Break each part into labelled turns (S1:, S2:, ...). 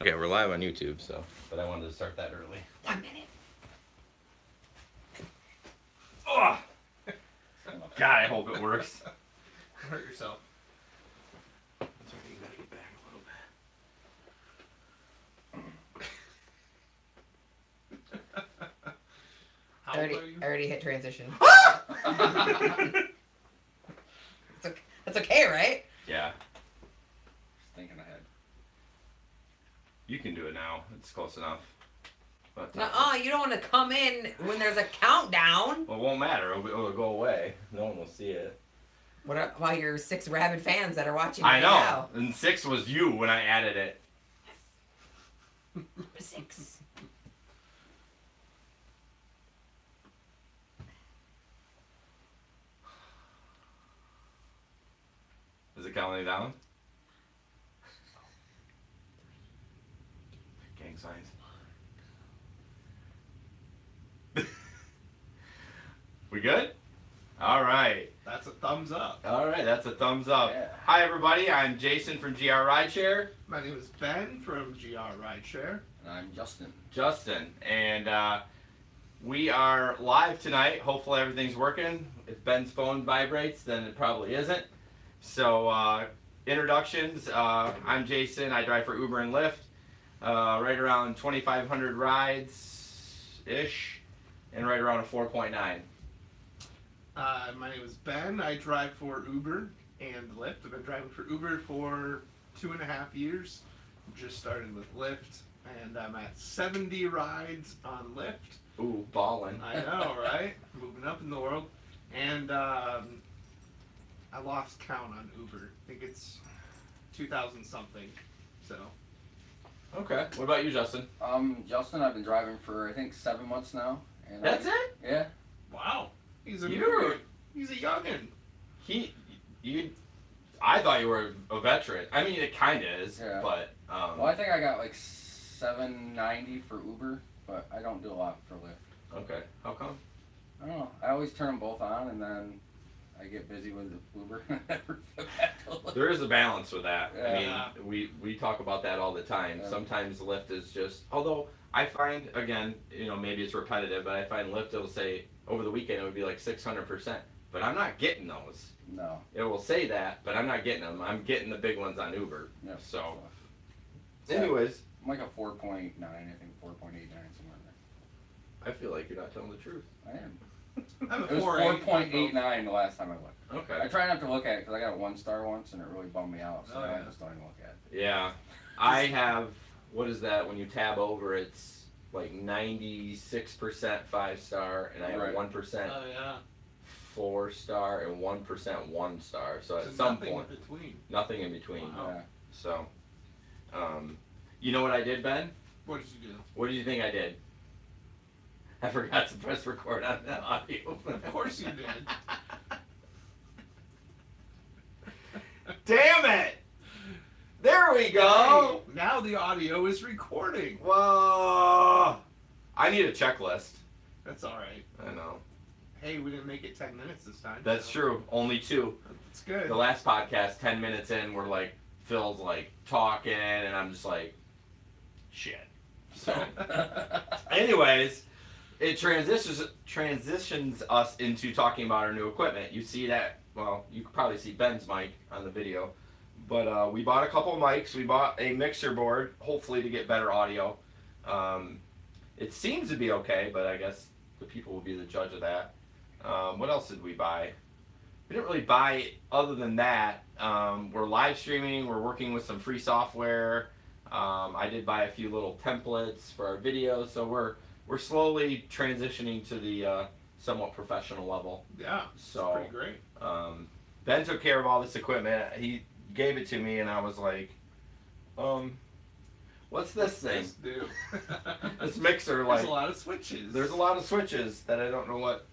S1: Okay, we're live on YouTube, but I wanted to start that early.
S2: 1 minute.
S1: Oh! God, I hope it works.
S3: Hurt yourself.
S1: That's right, you gotta get back a little bit.
S3: How old are you?
S2: I already hit transition. That's okay, right?
S1: Yeah. Just thinking ahead. You can do it now. It's close enough. But,
S2: You don't want to come in when there's a countdown.
S1: well, it won't matter. It'll go away. No one will see it.
S2: What about your 6 rabid fans that are watching
S1: I
S2: right
S1: know.
S2: now?
S1: And 6 was you when I added it.
S2: 6.
S1: Is it counting down? Gang signs. We good? All right.
S3: That's a thumbs up.
S1: All right, that's a thumbs up.
S3: Yeah.
S1: Hi, everybody. I'm Jason from GR Rideshare.
S3: My name is Ben from GR Rideshare.
S4: And I'm Justin.
S1: And we are live tonight. Hopefully everything's working. If Ben's phone vibrates, then it probably isn't. So, introductions. I'm Jason. I drive for Uber and Lyft. Right around 2,500 rides-ish, and right around a 4.9.
S3: My name is Ben. I drive for Uber and Lyft. I've been driving for Uber for 2.5 years. Just started with Lyft, and I'm at 70 rides on Lyft.
S1: Ooh, ballin'.
S3: I know, right? Moving up in the world. And I lost count on Uber. I think it's 2,000 something. So.
S1: Okay. What about you, Justin?
S4: Justin, I've been driving for I think 7 months now. And
S1: That's it?
S4: Yeah.
S3: Wow. He's a
S1: You're-
S3: newbie. He's a youngin'.
S1: I thought you were a veteran. I mean, it kind of is,
S4: Yeah.
S1: but.
S4: Well, I think I got like $7.90 for Uber, but I don't do a lot for Lyft.
S1: Okay. How come?
S4: I don't know. I always turn them both on, and then I get busy with Uber. Never fit back to Lyft.
S1: There is a balance with that.
S3: Yeah.
S1: I mean, we talk about that all the time.
S4: Yeah.
S1: Sometimes Lyft is just, although I find, again, maybe it's repetitive, but I find Lyft, it'll say over the weekend it would be like 600%, but I'm not getting those.
S4: No.
S1: It will say that, but I'm not getting them. I'm getting the big ones on Uber.
S4: Yeah.
S1: So,
S4: Yeah.
S1: anyways,
S4: I'm like a 4.9, I think 4.89 somewhere in there.
S1: I feel like you're not telling the truth.
S4: I am.
S3: I'm a
S4: It was 4.89 the last time I looked. I
S1: Okay.
S4: try not to look at it because I got a 1-star once and it really bummed me out, so
S3: Oh,
S4: I
S3: yeah.
S4: just don't even look at it.
S1: Yeah. I have, what is that? When you tab over, it's like 96% 5-star, and I have
S4: Right.
S1: 1%
S3: Oh, yeah.
S1: 4-star and 1% 1-star. So at
S3: So
S1: some
S3: nothing
S1: point,
S3: in between.
S1: nothing in between.
S3: Wow.
S4: Yeah.
S1: So, you know what I did, Ben?
S3: What did you do?
S1: What do you think I did? I forgot to press record on that audio.
S3: Of course you did.
S1: Damn it! There we go!
S3: Hey, now the audio is recording.
S1: Whoa! I need a checklist.
S3: That's all right.
S1: I know.
S3: Hey, we didn't make it 10 minutes this time.
S1: That's
S3: so
S1: true. Only 2.
S3: That's good.
S1: The last podcast, 10 minutes in, we're like, Phil's like talking, and I'm just like, shit. So, anyways, it transitions us into talking about our new equipment. You see that, well, you could probably see Ben's mic on the video, but we bought a couple mics. We bought a mixer board, hopefully to get better audio. It seems to be okay, but I guess the people will be the judge of that. What else did we buy? We didn't really buy other than that. We're live streaming. We're working with some free software. I did buy a few little templates for our videos, so we're slowly transitioning to the somewhat professional level.
S3: Yeah,
S1: So
S3: pretty great.
S1: Ben took care of all this equipment. He gave it to me, and I was like, what's this thing?
S3: Let's do.
S1: This mixer,
S3: There's
S1: like,
S3: a lot of switches.
S1: there's a lot of switches that I don't know what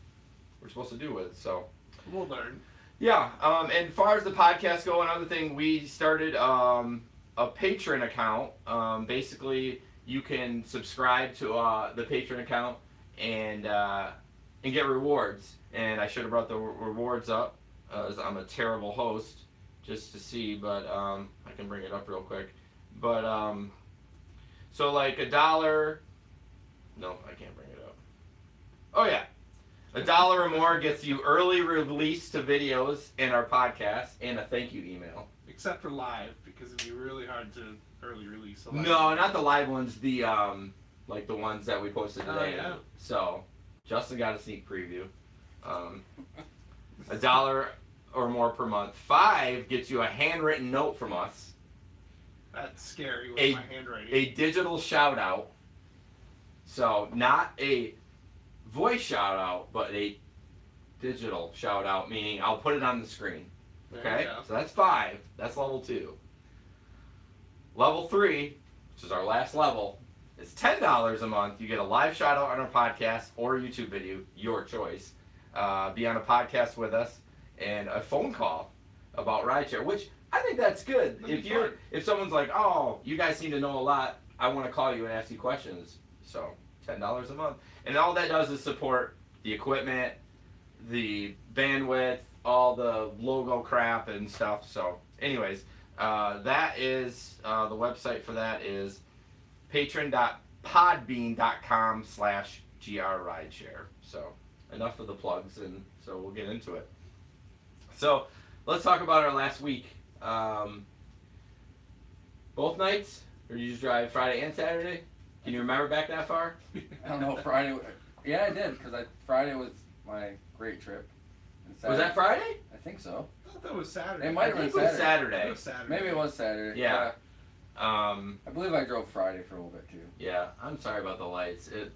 S1: we're supposed to do with. So
S3: We'll learn.
S1: yeah, and as far as the podcast go, another thing, we started a Patreon account. Basically, you can subscribe to the Patreon account and get rewards. And I should have brought the rewards up, as I'm a terrible host, just to see. But I can bring it up real quick. But So like $1. No, I can't bring it up. Oh yeah, $1 or more gets you early release to videos and our podcast and a thank you email.
S3: Except for live, because it'd be really hard to early release a live.
S1: No, not the live ones. The like the ones that we posted today.
S3: Oh, yeah.
S1: So Justin got a sneak preview. $1 or more per month. 5 gets you a handwritten note from us.
S3: That's scary with my handwriting.
S1: A digital shout out. So not a voice shout out, but a digital shout out, meaning I'll put it on the screen. Okay? So that's 5. That's level 2. Level 3, which is our last level, is $10 a month. You get a live shout out on our podcast or a YouTube video, your choice. Be on a podcast with us and a phone call about rideshare, which I think that's good. If someone's like, oh, you guys seem to know a lot, I want to call you and ask you questions. So $10 a month. And all that does is support the equipment, the bandwidth, all the logo crap and stuff. So anyways, that is, the website for that is patron.podbean.com/grrideshare. So enough of the plugs, and so we'll get into it. So let's talk about our last week. Both nights, or did you just drive Friday and Saturday? Can you remember back that far?
S4: I don't know, Friday. Yeah, I did, because Friday was my great trip.
S1: Was that Friday?
S4: I think so.
S3: I thought that was Saturday.
S4: It might have been Saturday.
S3: It was Saturday.
S4: Maybe it was Saturday.
S1: Yeah.
S4: I believe I drove Friday for a little bit too.
S1: Yeah, I'm sorry about the lights. It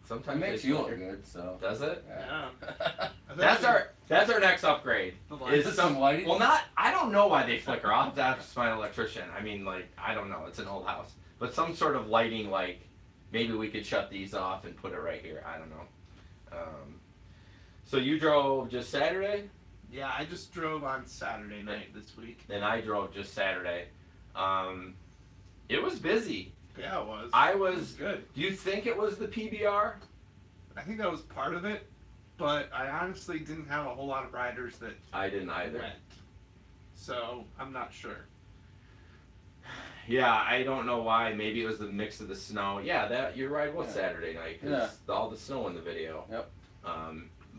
S1: sometimes
S4: makes you look good, so.
S1: Does it?
S3: Yeah.
S1: That's our next upgrade.
S3: Is
S4: some lighting?
S1: Well, I don't know why they flicker off. That's my electrician. I mean, like, I don't know. It's an old house, but some sort of lighting, like maybe we could shut these off and put it right here. I don't know. So you drove just Saturday?
S3: Yeah, I just drove on Saturday night this week.
S1: Then I drove just Saturday. It was busy.
S3: Yeah, it was.
S1: It
S3: It
S1: was
S3: was good.
S1: Do you think it was the PBR?
S3: I think that was part of it, but I honestly didn't have a whole lot of riders that
S1: I didn't either.
S3: went. So I'm not sure.
S1: Yeah, I don't know why. Maybe it was the mix of the snow. Yeah, that your ride was Saturday night because all the snow in the video.
S4: Yep.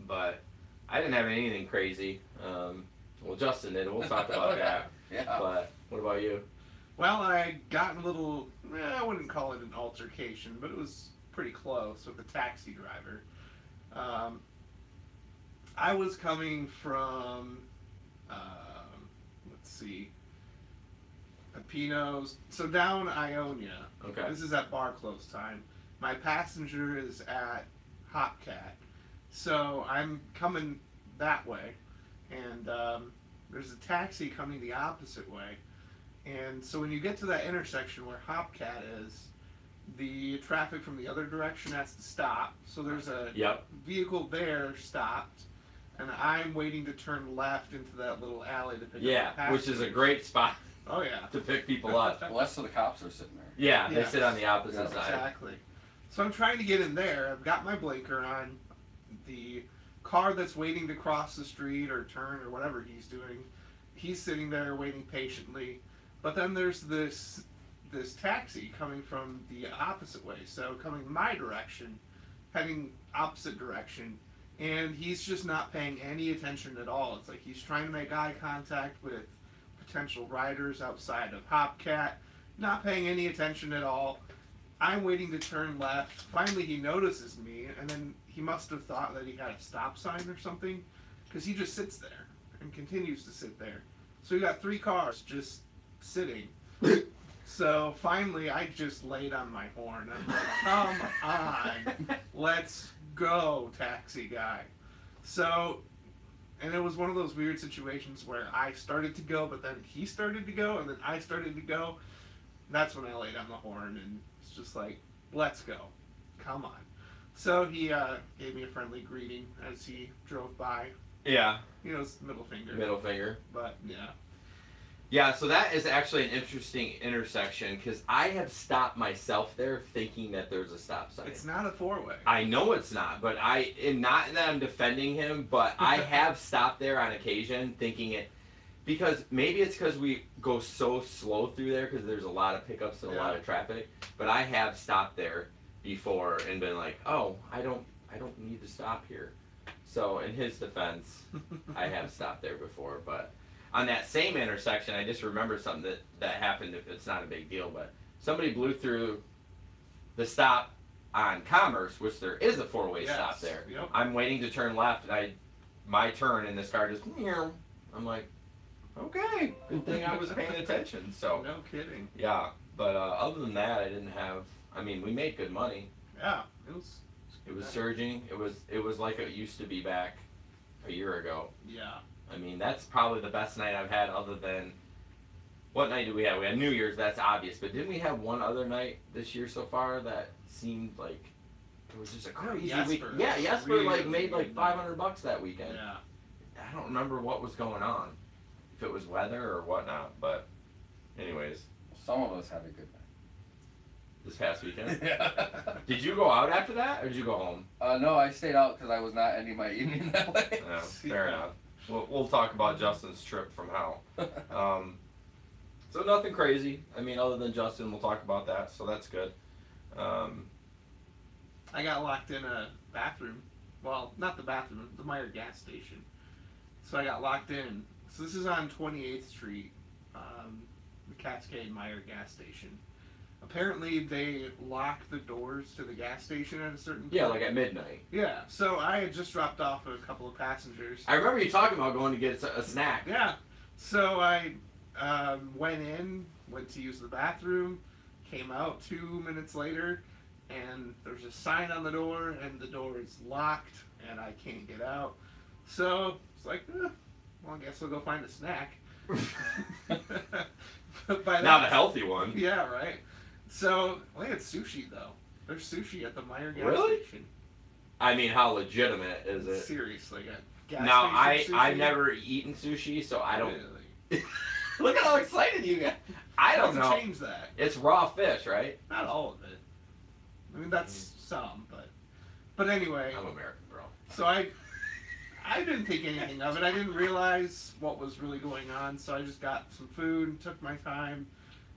S1: But I didn't have anything crazy. Well, Justin did. We'll talk about that.
S4: Yeah.
S1: But what about you?
S3: Well, I got in a little, I wouldn't call it an altercation, but it was pretty close with the taxi driver. I was coming from, let's see, Pino's, so down Ionia.
S1: Okay.
S3: This is at bar close time. My passenger is at Hopcat. So I'm coming that way, and there's a taxi coming the opposite way. And so when you get to that intersection where Hopcat is, the traffic from the other direction has to stop. So there's a vehicle there stopped, and I'm waiting to turn left into that little alley to pick up the passengers.
S1: Which is a great spot.
S3: Oh yeah.
S1: To pick people up.
S4: Well, that's so the cops are sitting there.
S1: Yeah, they sit on the opposite side.
S3: Exactly. So I'm trying to get in there. I've got my blinker on. The car that's waiting to cross the street or turn or whatever he's doing, he's sitting there waiting patiently. But then there's this taxi coming from the opposite way, so coming my direction, heading opposite direction, and he's just not paying any attention at all. It's like he's trying to make eye contact with potential riders outside of Hopcat, not paying any attention at all. I'm waiting to turn left. Finally, he notices me, and then he must have thought that he had a stop sign or something, because he just sits there and continues to sit there. So we got 3 cars just sitting. So finally, I just laid on my horn. I'm like, come on, let's go, taxi guy. So, and it was one of those weird situations where I started to go, but then he started to go, and then I started to go. That's when I laid on the horn, and it's just like, let's go, come on. So he gave me a friendly greeting as he drove by.
S1: Yeah.
S3: You know, it's middle finger.
S1: Middle finger.
S3: But, yeah.
S1: Yeah, so that is actually an interesting intersection because I have stopped myself there thinking that there's a stop sign.
S3: It's not a 4-way.
S1: I know it's not, but not that I'm defending him, but I have stopped there on occasion thinking it, because maybe it's because we go so slow through there because there's a lot of pickups and a lot of traffic. But I have stopped there before and been like, oh, I don't need to stop here. So in his defense, I have stopped there before. But on that same intersection, I just remembered something that happened. If it's not a big deal, but somebody blew through the stop on Commerce, which there is a four-way stop there.
S3: Yep.
S1: I'm waiting to turn left. My turn, and this car just. I'm like, okay, good thing I was paying attention. So
S3: no kidding.
S1: yeah, but other than that, I didn't have. I mean, we made good money.
S3: Yeah,
S1: it was surging. It was like it used to be back a year ago.
S3: Yeah.
S1: I mean, that's probably the best night I've had, other than. What night did we have? We had New Year's. That's obvious. But didn't we have one other night this year so far that seemed like it was just a crazy week? Yeah, Jesper
S3: really
S1: made like $500 that weekend.
S3: Yeah.
S1: I don't remember what was going on, if it was weather or whatnot. But, anyways,
S4: Some of us had a good night.
S1: this past weekend.
S4: Yeah.
S1: Did you go out after that, or did you go home?
S4: No, I stayed out because I was not ending my evening that way.
S1: No, fair enough. We'll talk about Justin's trip from hell. So nothing crazy. I mean, other than Justin, we'll talk about that. So that's good.
S3: I got locked in a bathroom. Well, not the bathroom, the Meyer gas station. So I got locked in. So this is on 28th Street, the Cascade Meyer gas station. Apparently they lock the doors to the gas station at a certain point.
S1: Yeah, like at midnight.
S3: Yeah, so I had just dropped off a couple of passengers.
S1: I remember you talking about going to get a snack.
S3: Yeah, so I went to use the bathroom, came out 2 minutes later, and there's a sign on the door, and the door is locked, and I can't get out. So it's like, well, I guess I'll go find a snack. But by
S1: Not a healthy one.
S3: Yeah, right. So we had sushi though. There's sushi at the Meyer gas
S1: Really?
S3: station.
S1: I mean, how legitimate is it?
S3: Seriously, gas
S1: Now,
S3: station sushi?
S1: I've never eaten sushi, so I don't.
S3: Really?
S1: Look at how excited you get. I don't
S3: Doesn't
S1: know.
S3: change that.
S1: It's raw fish, right?
S3: Not all of it. I mean, that's some, but anyway.
S1: I'm American, bro.
S3: So I didn't think anything of it. I didn't realize what was really going on. So I just got some food, took my time,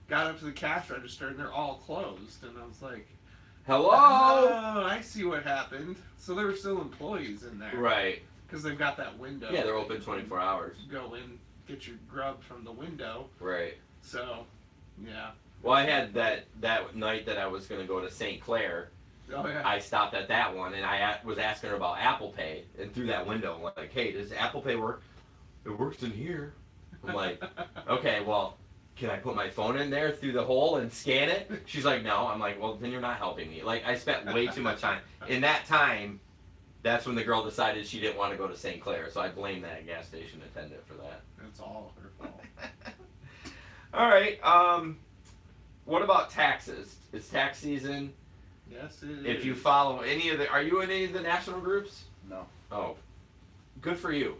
S3: got up to the cash register, and they're all closed. And I was like,
S1: Hello.
S3: oh, I see what happened. So there were still employees in there,
S1: Right.
S3: Because they've got that window.
S1: Yeah, they're open 24 hours.
S3: Go in, get your grub from the window.
S1: Right.
S3: So, yeah.
S1: Well, I had that night that I was going to go to St. Clair.
S3: Oh yeah.
S1: I stopped at that one, and I was asking her about Apple Pay, and through that window, I'm like, hey, does Apple Pay work? It works in here. I'm like, okay, well, can I put my phone in there through the hole and scan it? She's like, no. I'm like, well, then you're not helping me. Like, I spent way too much time. In that time, that's when the girl decided she didn't want to go to St. Clair, so I blame that gas station attendant for that.
S3: It's all her fault.
S1: All right. What about taxes? It's tax season.
S3: Yes, it is.
S1: If you follow are you in any of the national groups?
S4: No.
S1: Oh, good for you.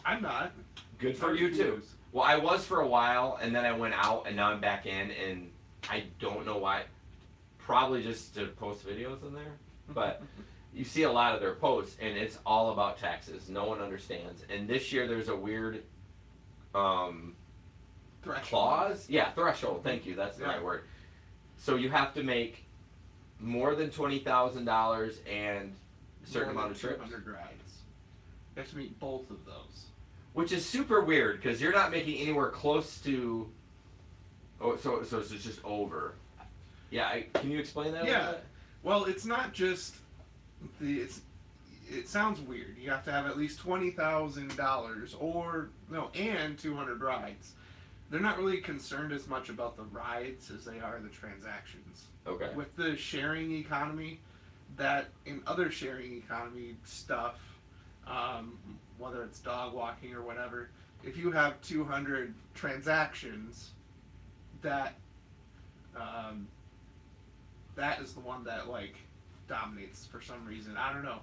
S3: I'm not.
S1: Good for you too. Well, I was for a while, and then I went out, and now I'm back in, and I don't know why. Probably just to post videos in there, but you see a lot of their posts, and it's all about taxes. No one understands. And this year there's a weird clause. Yeah, threshold. Thank you. That's the right word. So you have to make more than $20,000 and a certain amount of trips.
S3: 200 rides. You have to meet both of those.
S1: Which is super weird because you're not making anywhere close to. Oh, so it's just over. Yeah, can you explain that? A little bit?
S3: Well, it's not just it sounds weird. You have to have at least $20,000 and 200 rides. They're not really concerned as much about the rides as they are the transactions.
S1: Okay.
S3: With the sharing economy, that in other sharing economy stuff, whether it's dog walking or whatever, if you have 200 transactions, that is the one that dominates for some reason. I don't know.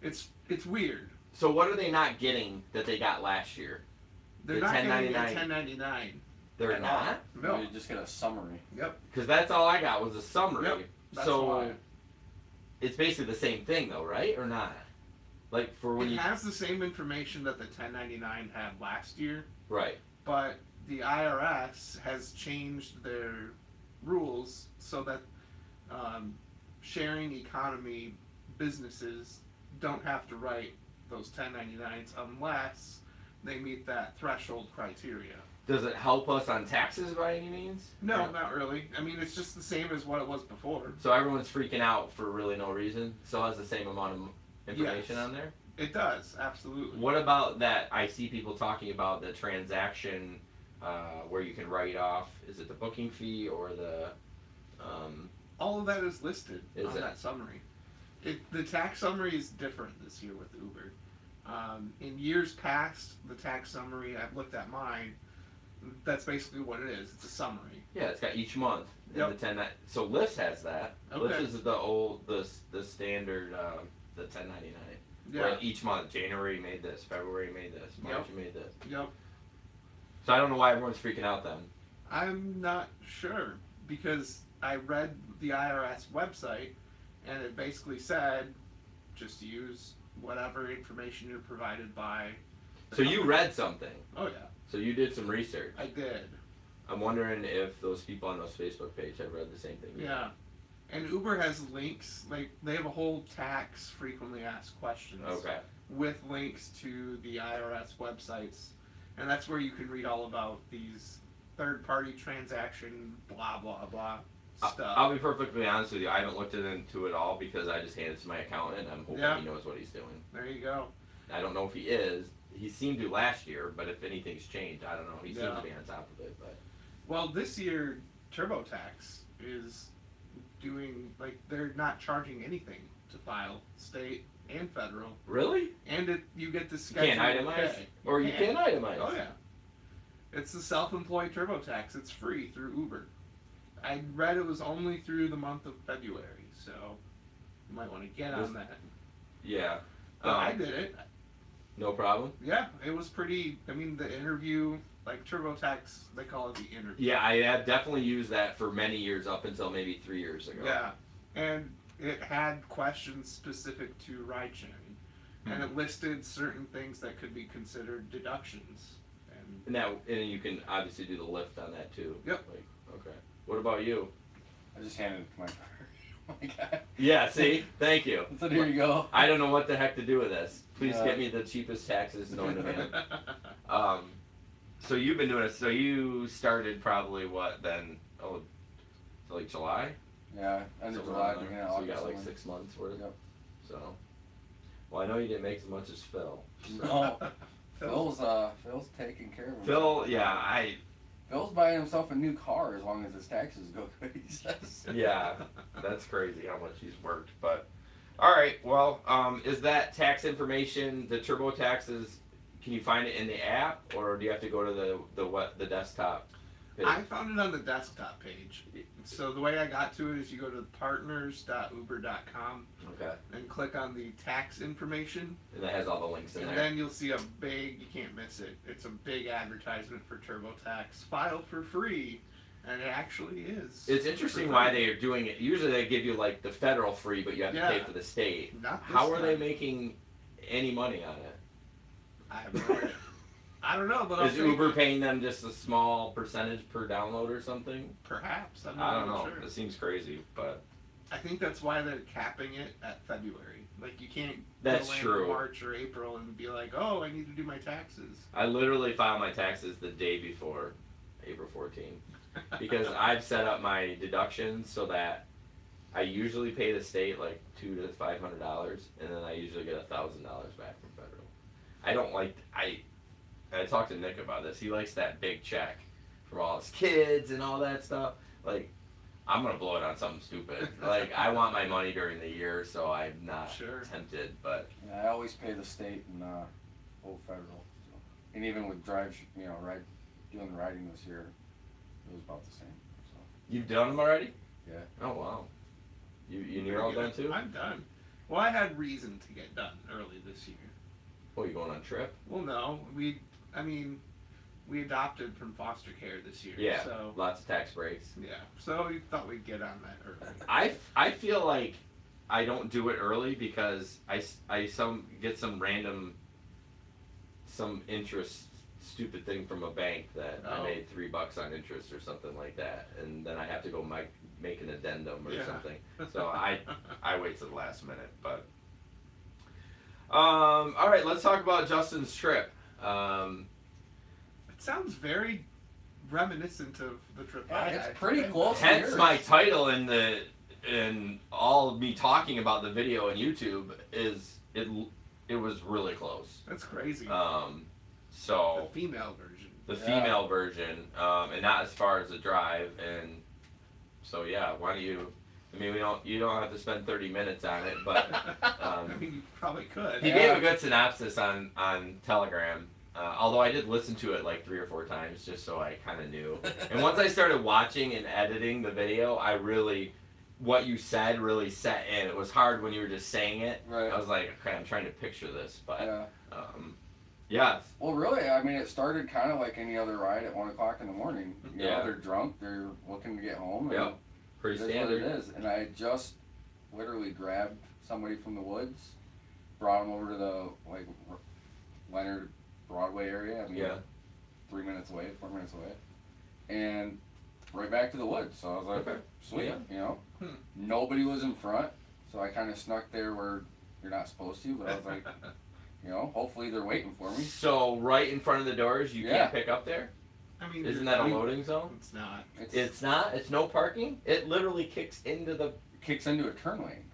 S3: It's weird.
S1: So what are they not getting that they got last year?
S3: They're not getting a 1099.
S1: They're not?
S3: No.
S4: You just get a summary.
S3: Yep.
S1: Because that's all I got was a summary.
S3: Yep. That's
S1: so
S3: why.
S1: it's basically the same thing though, right? Or not? Like for when
S3: it has the same information that the 1099 had last year.
S1: Right.
S3: but the IRS has changed their rules so that sharing economy businesses don't have to write those 1099s unless they meet that threshold criteria.
S1: Does it help us on taxes by any means?
S3: No, not really. I mean, it's just the same as what it was before.
S1: So everyone's freaking out for really no reason. Still has the same amount of information on there?
S3: It does, absolutely.
S1: What about that? I see people talking about the transaction where you can write off, is it the booking fee or the...
S3: All of that is listed
S1: Is
S3: on
S1: it?
S3: that summary. The tax summary is different this year with Uber. In years past, the tax summary, I've looked at mine, that's basically what it is. It's a summary.
S1: Yeah, it's got each month.
S3: Yep.
S1: And the 10, so Lyft has that.
S3: Okay.
S1: Lyft is the old, the standard, the 1099.
S3: Yeah.
S1: Where each month, January you made this, February you made this, March
S3: Yep.
S1: you made this.
S3: Yep.
S1: So I don't know why everyone's freaking out then.
S3: I'm not sure because I read the IRS website and it basically said just use whatever information you're provided by. the
S1: So you
S3: company.
S1: read something.
S3: Oh yeah,
S1: So you did some research.
S3: I did.
S1: I'm wondering if those people on those Facebook page have read the same thing. you
S3: Yeah. And Uber has links, like they have a whole tax frequently asked questions
S1: have. Okay.
S3: with links to the IRS websites. And that's where you can read all about these third party transaction blah blah blah stuff.
S1: I'll be perfectly honest with you. I haven't looked into it all because I just handed it to my accountant. I'm hoping
S3: Yeah.
S1: he knows what he's doing.
S3: There you go.
S1: I don't know if he is. He seemed to last year, but if anything's changed, I don't know. He seems
S3: Yeah.
S1: to be on top of it. But
S3: Well, this year TurboTax is doing, like, they're not charging anything to file, state and federal,
S1: really,
S3: and you get to
S1: you
S3: schedule.
S1: can't itemize,
S3: pay.
S1: or you can itemize.
S3: Oh yeah, it's the self-employed TurboTax. It's free through Uber. I read it was only through the month of February, so you might want to get on that.
S1: Yeah.
S3: But I did it.
S1: No problem.
S3: Yeah, it was pretty. I mean, the interview, like TurboTax, they call it the interview.
S1: Yeah, I have definitely used that for many years up until maybe 3 years ago.
S3: Yeah, and it had questions specific to ride sharing, and it listed certain things that could be considered deductions. And
S1: Now, and you can obviously do the lift on that too.
S3: Yep.
S1: Like, okay. What about you?
S4: I just handed it to my car. Oh my god.
S1: Yeah. See, thank you.
S4: So there you go.
S1: I don't know what the heck to do with this. Please
S4: Yeah.
S1: get me the cheapest taxes known to man. So you've been doing it. So you started probably what then? Oh, so like July.
S4: Yeah, end of
S1: Somewhere
S4: July,
S1: around there.
S4: beginning of
S1: So you
S4: August.
S1: got like
S4: somewhere.
S1: 6 months worth.
S4: Yep.
S1: So, well, I know you didn't make as much as Phil. So.
S4: No, Phil's taking care of himself.
S1: Phil, yeah,
S4: Phil's buying himself a new car as long as his taxes go good, he says.
S1: yeah, that's crazy how much he's worked. But all right, well, is that tax information, the TurboTax is? Can you find it in the app, or do you have to go to the desktop page?
S3: I found it on the desktop page. So the way I got to it is you go to partners.uber.com
S1: Okay,
S3: and click on the tax information,
S1: and that has all the links in
S3: and
S1: there.
S3: then you'll see a big, you can't miss it, it's a big advertisement for TurboTax. File for free, and it actually is.
S1: It's interesting why they are doing it. Usually they give you like the federal free, but you have to pay
S3: Yeah.
S1: for the state.
S3: Not this
S1: How are they
S3: time.
S1: making any money on it?
S3: I have no idea. I don't know, but I'll
S1: Is
S3: say
S1: Uber paying them just a small percentage per download or something?
S3: perhaps. I'm
S1: I
S3: not
S1: don't know.
S3: even sure.
S1: It seems crazy, but
S3: I think that's why they're capping it at February. Like you can't
S1: That's
S3: go in
S1: true.
S3: March or April and be like, oh, I need to do my taxes.
S1: I literally filed my taxes the day before April 14th because I've set up my deductions so that I usually pay the state like $200 to $500, and then I usually get $1,000 back from federal. I don't like I talked to Nick about this. He likes that big check from all his kids and all that stuff. Like, I'm gonna blow it on something stupid. Like, I want my money during the year, so I'm not
S3: Sure.
S1: tempted. But
S4: Yeah, I always pay the state and old federal. So. And even with doing the riding this year, it was about the same. So
S1: you've done them already?
S4: yeah.
S1: Oh wow. You're all done too?
S3: I'm done. Well, I had reason to get done early this year.
S1: Oh, you going on a trip?
S3: Well, no, we adopted from foster care this year.
S1: Yeah.
S3: So
S1: Lots of tax breaks.
S3: yeah, so we thought we'd get on that early.
S1: I feel like I don't do it early because I get some random interest stupid thing from a bank that I
S3: Oh.
S1: made $3 on interest or something like that, and then I have to go make an addendum or
S3: Yeah.
S1: something. So I wait to the last minute, but all right, let's talk about Justin's trip.
S3: It sounds very reminiscent of the trip I
S4: It's
S3: had.
S4: pretty close.
S1: Hence
S4: Yours.
S1: my title and all of me talking about the video on YouTube is it was really close.
S3: That's crazy.
S1: So
S3: The female version.
S1: the
S4: Yeah.
S1: female version, and not as far as the drive, and so yeah, why don't you? I mean, you don't have to spend 30 minutes on it, but
S3: I mean, you probably could.
S1: he
S4: Yeah.
S1: gave a good synopsis on Telegram. Although I did listen to it like 3 or 4 times just so I kind of knew. And once I started watching and editing the video, what you said really set in. It was hard when you were just saying it.
S4: Right.
S1: I was like, okay, I'm trying to picture this, but
S4: Yeah.
S1: yeah.
S4: Well, really, I mean, it started kind of like any other ride at 1 o'clock in the morning. You
S1: Yeah.
S4: know, they're drunk, they're looking to get home. And
S1: Yep. Pretty
S4: it is
S1: standard.
S4: what it is. And I just literally grabbed somebody from the woods, brought him over to the like Leonard Broadway area. I mean,
S1: Yeah.
S4: 3 minutes away, 4 minutes away, and right back to the woods. So I was like,
S1: Okay.
S4: sweet,
S1: Yeah.
S4: you know.
S3: Hmm.
S4: Nobody was in front, so I kind of snuck there where you're not supposed to. But I was like, you know, hopefully they're waiting for me.
S1: So right in front of the doors, you
S4: Yeah.
S1: can't pick up there?
S3: I mean,
S1: Isn't that a
S4: I mean-
S1: loading zone?
S3: It's not.
S1: It's not? It's no parking? It literally kicks into the...
S4: Kicks into a turn lane.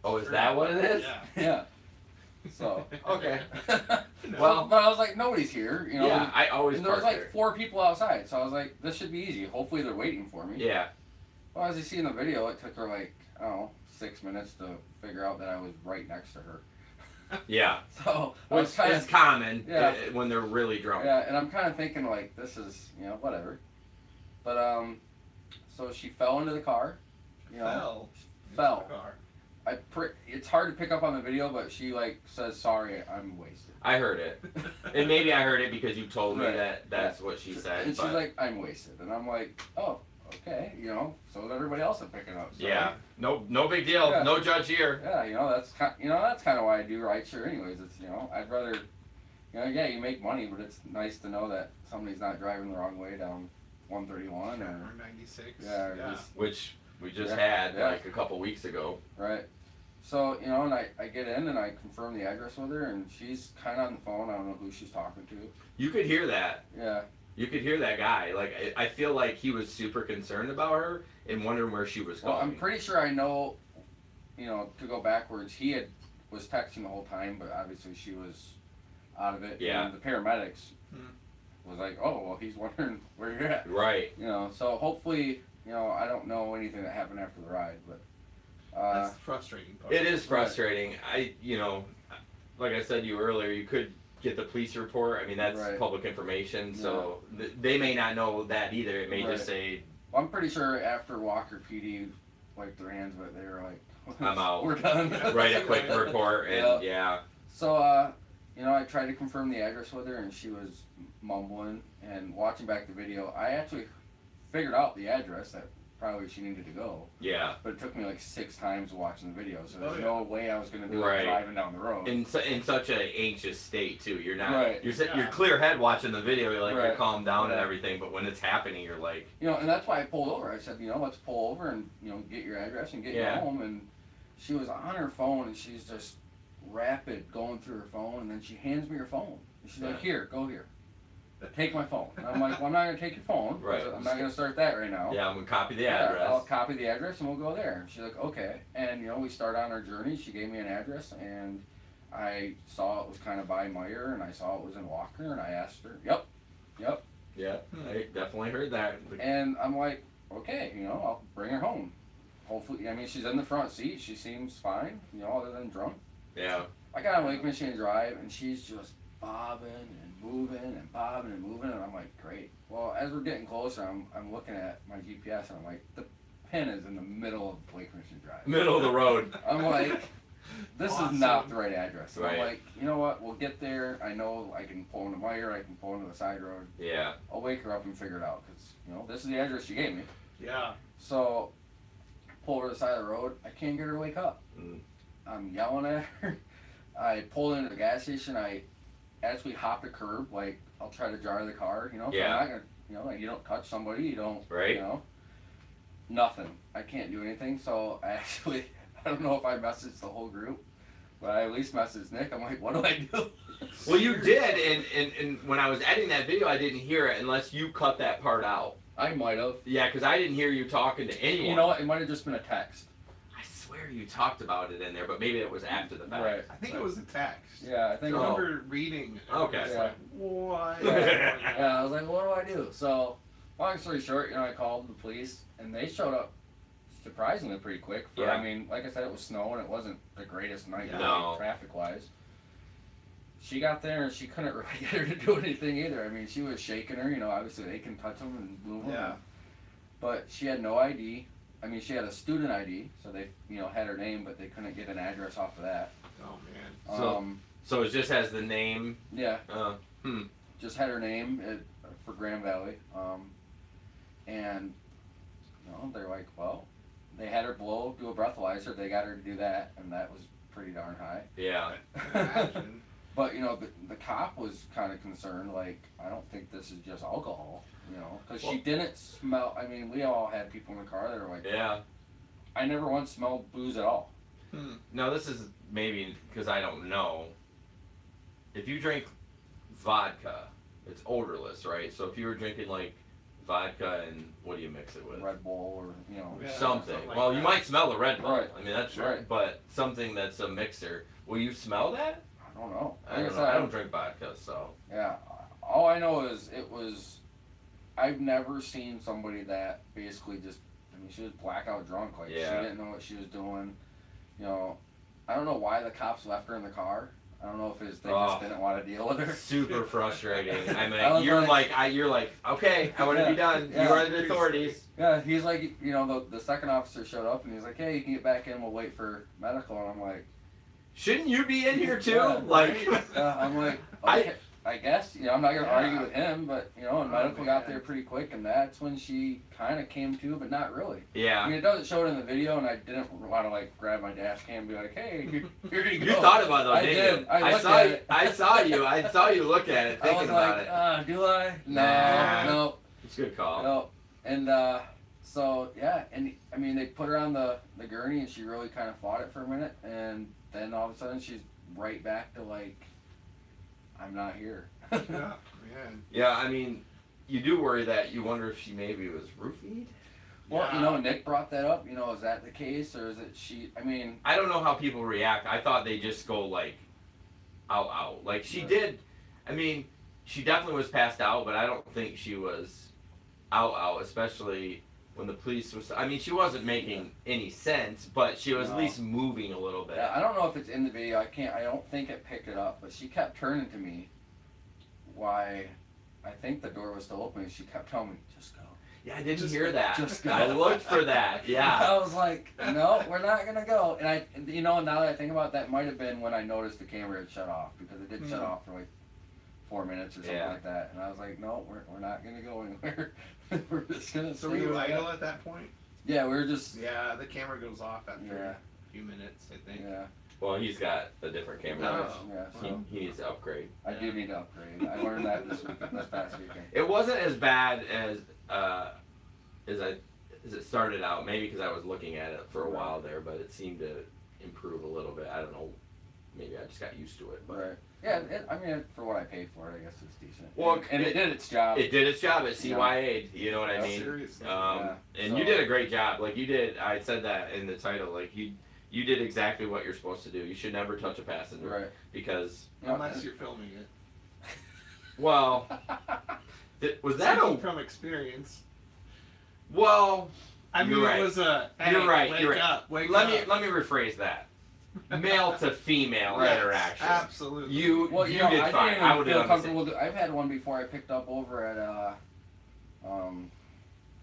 S1: Oh, is that what it is?
S3: Yeah.
S4: Yeah. So.
S1: Okay.
S3: No.
S1: Well,
S4: but I was like, nobody's here, you know.
S1: yeah, I always
S4: And there was
S1: park
S4: like
S1: there.
S4: 4 people outside, so I was like, this should be easy. Hopefully they're waiting for me.
S1: Yeah.
S4: Well, as you see in the video, it took her like, I don't know, 6 minutes to figure out that I was right next to her.
S1: Yeah.
S4: So I
S1: Which
S4: was kind
S1: is
S4: of,
S1: common
S4: Yeah.
S1: when they're really drunk.
S4: yeah, and I'm kind of thinking like, this is, you know, whatever. But so she fell into the car. You know,
S3: Fell.
S4: Fell.
S3: Into the car.
S4: It's hard to pick up on the video, but she like says, "Sorry, I'm wasted."
S1: I heard it. And maybe I heard it because you told me
S4: Right.
S1: that that's what she said.
S4: And she's
S1: but
S4: like, "I'm wasted," and I'm like, "Oh, okay," you know. So is everybody else I'm picking up. So,
S1: yeah. No big deal.
S4: Yeah.
S1: No judge here.
S4: Yeah, you know that's kind of why I do rideshare. Anyways, it's I'd rather, yeah, you make money, but it's nice to know that somebody's not driving the wrong way down 131 or
S3: Or 96.
S4: yeah, or just-
S1: Which we just
S4: Yeah.
S1: had
S4: Yeah.
S1: like a couple weeks ago.
S4: right. So and I get in and I confirm the address with her, and she's kind of on the phone. I don't know who she's talking to.
S1: You could hear that.
S4: Yeah.
S1: You could hear that guy. Like I feel like he was super concerned about her and wondering where she was going.
S4: Well, I'm pretty sure I know. To go backwards, was texting the whole time, but obviously she was out of it.
S1: Yeah.
S4: And the paramedics
S3: Hmm.
S4: was like, "Oh, well, he's wondering where you're at."
S1: Right.
S4: So hopefully, I don't know anything that happened after the ride, but
S3: That's the frustrating part.
S1: It is frustrating. Like I said to you earlier, you could get the police report. I mean, that's
S4: Right.
S1: public information, so they may not know that either. It may
S4: Right.
S1: just say,
S4: well, I'm pretty sure after Walker PD wiped their hands, but they were like,
S1: I'm out.
S4: We're done."
S1: write a quick report, and yeah.
S4: So, I tried to confirm the address with her, and she was mumbling. And watching back the video, I actually figured out the address that probably she needed to go.
S1: Yeah.
S4: But it took me like 6 times watching the video, so there's
S3: Oh, yeah.
S4: no way I was going to do
S1: Right.
S4: it driving down the road.
S1: In such an anxious state too. You're not.
S4: Right.
S1: You're
S3: Yeah.
S1: you're clear head watching the video. You're like you're
S4: Right.
S1: calm down and
S4: Right.
S1: everything. But when it's happening, you're like,
S4: And that's why I pulled over. I said, let's pull over and, get your address and get
S1: Yeah.
S4: you home. And she was on her phone, and she's just rapid going through her phone, and then she hands me her phone. And she's like,
S1: Yeah.
S4: "Here, go here. Take my phone." And I'm like, "Well, I'm not going to take your phone.
S1: Right.
S4: I'm not going to start that right now.
S1: yeah, I'm gonna copy the
S4: Yeah,
S1: address.
S4: I'll copy the address and we'll go there." She's like, "Okay." And we start on our journey. She gave me an address, and I saw it was kind of by Meyer, and I saw it was in Walker, and I asked her, "Yep."
S1: Yeah, I definitely heard that.
S4: And I'm like, "Okay, I'll bring her home. Hopefully, I mean, she's in the front seat. She seems fine, other than drunk."
S1: Yeah.
S4: I got on Lake Michigan Drive, and she's just bobbing and moving and bobbing and moving, and I'm like, great. Well, as we're getting closer, I'm looking at my GPS, and I'm like, the pin is in the middle of Lake Michigan Drive.
S1: Middle of the road.
S4: I'm like, this
S3: Awesome.
S4: is not the right address. And I'm
S1: Right.
S4: like, you know what? We'll get there. I know I can pull into Meyer. I can pull into the side road.
S1: Yeah.
S4: I'll wake her up and figure it out, because this is the address you gave me.
S3: Yeah.
S4: So, pull over to the side of the road. I can't get her to wake up.
S1: Mm.
S4: I'm yelling at her. I pulled into the gas station. I as we hopped a curb, like I'll try to jar the car, you know. So
S1: Yeah.
S4: I'm not gonna, you know, like you don't touch somebody, you don't,
S1: Right.
S4: you know, nothing. I can't do anything. So I actually, I don't know if I messaged the whole group, but I at least messaged Nick. I'm like, what do I do?
S1: Well, you did, and when I was editing that video, I didn't hear it unless you cut that part out.
S4: I might have.
S1: Yeah, because I didn't hear you talking to anyone.
S4: You know what? It might have just been a text.
S1: I swear you talked about it in there, but maybe it was after the fact.
S4: Right.
S3: I think it was a text.
S4: Yeah, I think.
S3: I
S1: Oh.
S3: remember reading.
S1: Okay.
S3: It's
S4: Yeah.
S3: like, what?
S4: Yeah, I was like, what do I do? So, long story short, you know, I called the police, and they showed up surprisingly pretty quick. For,
S1: Yeah.
S4: I mean, like I said, it was snow, and it wasn't the greatest night
S1: No.
S4: traffic-wise. She got there, and she couldn't really get her to do anything either. I mean, she was shaking her, you know, obviously they can touch them and move them.
S3: Yeah.
S4: But she had no ID. I mean, she had a student ID, so they, you know, had her name, but they couldn't get an address off of that.
S3: Oh man.
S1: So- So it just has the name.
S4: Yeah.
S1: Hmm.
S4: Just had her name for Grand Valley, and you know, they're like, well, they had her do a breathalyzer. They got her to do that, and that was pretty darn high.
S1: Yeah.
S3: Imagine.
S4: But you know, the cop was kind of concerned. Like, I don't think this is just alcohol, you know, because she
S1: Well-
S4: didn't smell. I mean, we all had people in the car that were like,
S1: Yeah.
S4: I never once smelled booze at all.
S1: Now this is maybe because I don't know. If you drink vodka, it's odorless, right? So if you were drinking like vodka and what do you mix it with?
S4: Red Bull or you know,
S3: Yeah.
S1: Something.
S3: something like
S1: Well, you
S3: that.
S1: might smell the Red Bull.
S4: Right.
S1: I mean that's
S4: Right.
S1: But something that's a mixer. Will you smell that?
S4: I don't know.
S1: I don't know. I don't drink vodka, so.
S4: Yeah, all I know is it was. I've never seen somebody that basically just. I mean, she was blackout drunk. Like
S1: Yeah.
S4: she didn't know what she was doing. You know, I don't know why the cops left her in the car. I don't know if it's they
S1: Oh.
S4: just didn't want to deal with her.
S1: Super frustrating. I mean,
S4: I was
S1: you're
S4: like-
S1: you're like, okay, I want to
S4: Yeah.
S1: be done.
S4: Yeah.
S1: You are the authorities.
S4: Yeah, he's like, you know, the second officer showed up and he's like, hey, you can get back in. We'll wait for medical. And I'm like,
S1: Shouldn't you be in here too?
S4: Yeah,
S1: like,
S4: I'm like,
S1: I-
S4: okay, I guess. You know, I'm not gonna
S3: Yeah.
S4: argue with him, but you know, and
S3: Oh,
S4: medical got
S3: man.
S4: there pretty quick, and that's when she kind of came to, but not really. I
S1: yeah.
S4: mean, it doesn't show it in the video, and I didn't want to like grab my dash cam and be like, "Hey, here you go."
S1: You thought about it, though,
S4: I
S1: didn't
S4: did.
S1: you?
S4: I looked
S1: saw
S4: at
S1: you.
S4: it.
S1: I saw you. I saw you look at it,
S4: I
S1: thinking
S4: was
S1: about
S4: like,
S1: it.
S4: do I?
S1: Nah.
S4: No,
S1: It's a good call.
S4: no. And so yeah, and I mean, they put her on the gurney, and she really kind of fought it for a minute, and then all of a sudden she's right back to like, I'm not here.
S3: Yeah, man.
S1: Yeah, I mean, you do worry that you wonder if she maybe was roofied.
S4: Well, you
S3: Yeah.
S4: know, Nick brought that up. You know, is that the case, or is it she? I mean,
S1: I don't know how people react. I thought they just go like, out. Like she
S4: Right.
S1: did. I mean, she definitely was passed out, but I don't think she was out. Especially when the police was. I mean, she wasn't making any sense, but she was
S4: No.
S1: at least moving a little bit.
S4: yeah, I don't know if it's in the video. I don't think it picked it up, but she kept turning to me. Why? I think the door was still open. And she kept telling me, "Just go."
S1: Yeah, I didn't
S3: Just-
S1: hear that.
S4: just go.
S1: I looked for that. Yeah.
S4: I was like, "No, we're not gonna go." And I, you know, now that I think about it, that might have been when I noticed the camera had shut off because it did shut off for like 4 minutes or something
S1: Yeah.
S4: like that. And I was like, "No, we're not gonna go anywhere. We're just gonna."
S3: So
S4: stay
S3: were you
S4: where we're
S3: idle
S4: at."
S3: at that point?
S4: Yeah, we were just.
S3: Yeah, the camera goes off after
S4: Yeah.
S3: a few minutes, I think.
S4: Yeah.
S1: Well, he's got a different camera.
S3: Oh.
S4: Yeah.
S1: He,
S4: So
S1: he needs to upgrade.
S4: I do need to upgrade. I learned that this past weekend.
S1: It wasn't as bad as it started out. Maybe because I was looking at it for a while there, but it seemed to improve a little bit. I don't know. Maybe I just got used to it. But
S4: Right. Yeah, I mean, for what I paid for it, I guess it's decent.
S1: Well,
S4: and it did its job.
S1: it did its job at CYA. You know what I
S4: Yeah,
S1: mean?
S3: Seriously.
S4: Yeah.
S1: And
S4: So-
S1: you did a great job. Like you did. I said that in the title. Like you did exactly what you're supposed to do. You should never touch a passenger
S4: Right.
S1: because
S3: Unless you're filming it.
S1: well, was that
S3: Speaking
S1: a
S3: from experience?
S1: well?
S3: I mean,
S1: You're right.
S3: it was a. Hey,
S1: You're right,
S3: Wake
S1: you're right.
S3: up. Wake
S1: Let
S3: up.
S1: me rephrase that. Male to female
S3: Yes,
S1: interaction.
S3: Absolutely.
S1: You
S4: Well,
S1: you
S4: know,
S1: did
S4: I
S1: fine.
S4: didn't
S1: I
S4: even
S1: would
S4: feel
S1: have
S4: comfortable. I've had one before I picked up over at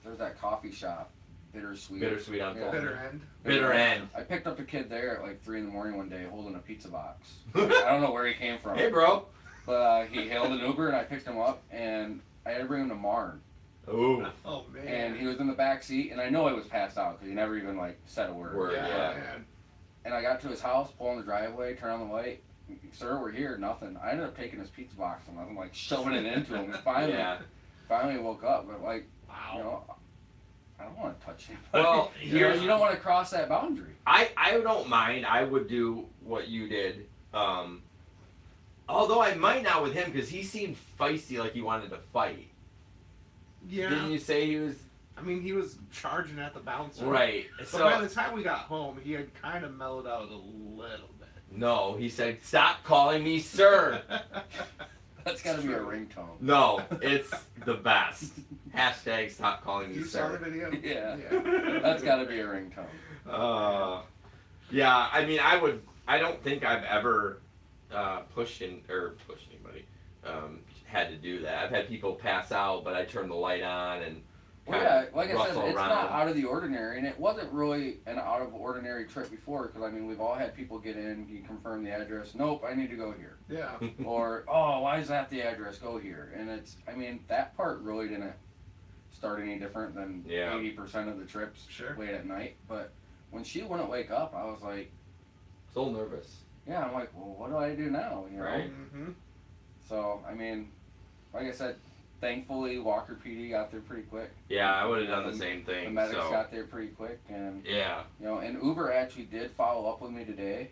S4: there's that coffee shop, Bittersweet.
S1: Bittersweet on
S4: Yeah.
S3: Bitter end.
S1: Bitter end.
S4: I picked up a kid there at like 3 in the morning one day holding a pizza box. I don't know where he came from.
S1: Hey, bro.
S4: But he hailed an Uber and I picked him up and I had to bring him to Marn.
S1: Ooh.
S3: Oh man.
S4: And he was in the back seat and I know he was passed out because he never even like said a word.
S1: Word.
S3: yeah,
S1: yeah.
S3: man.
S4: And I got to his house, pull in the driveway, turn on the light. sir, we're here, nothing. I ended up taking his pizza box and I'm like shoving it into him, and finally,
S1: Yeah.
S4: finally woke up. But like,
S3: Wow.
S4: you know, I don't want to touch him.
S1: Well,
S4: you don't want to cross that boundary.
S1: I don't mind. I would do what you did. Although I might not with him because he seemed feisty, like he wanted to fight.
S3: Yeah.
S1: Didn't you say he was?
S3: I mean, he was charging at the bouncer.
S1: Right.
S3: But
S1: So
S3: by the time we got home, he had kind of mellowed out a little bit.
S1: no, he said, "Stop calling me sir."
S4: That's got to be a ringtone.
S1: No, it's the best. Hashtag stop calling me
S3: You saw the
S1: sir.
S3: video?
S4: Yeah. That's got to be a ringtone.
S1: Yeah. I mean, I don't think I've ever pushed anybody. Had to do that. I've had people pass out, but I turned the light on and.
S4: Well, yeah, like I said,
S1: Ruffle
S4: it's
S1: around.
S4: not out of the ordinary, and it wasn't really an out of ordinary trip before, because I mean, we've all had people get in, you confirm the address, nope, I need to go here.
S3: Yeah.
S4: Or, oh, why is that the address, go here. And it's, I mean, that part really didn't start any different than
S1: Yeah.
S4: 80% of the trips
S3: Sure.
S4: late at night. But when she wouldn't wake up, I was like,
S1: So nervous.
S4: yeah, I'm like, well, what do I do now, you know?
S1: Right.
S3: Mm-hmm.
S4: So, I mean, like I said, thankfully, Walker PD got there pretty quick.
S1: Yeah, I would have done the same
S4: The
S1: thing.
S4: medics
S1: So
S4: got there pretty quick, and
S1: yeah.
S4: you know, and Uber actually did follow up with me today.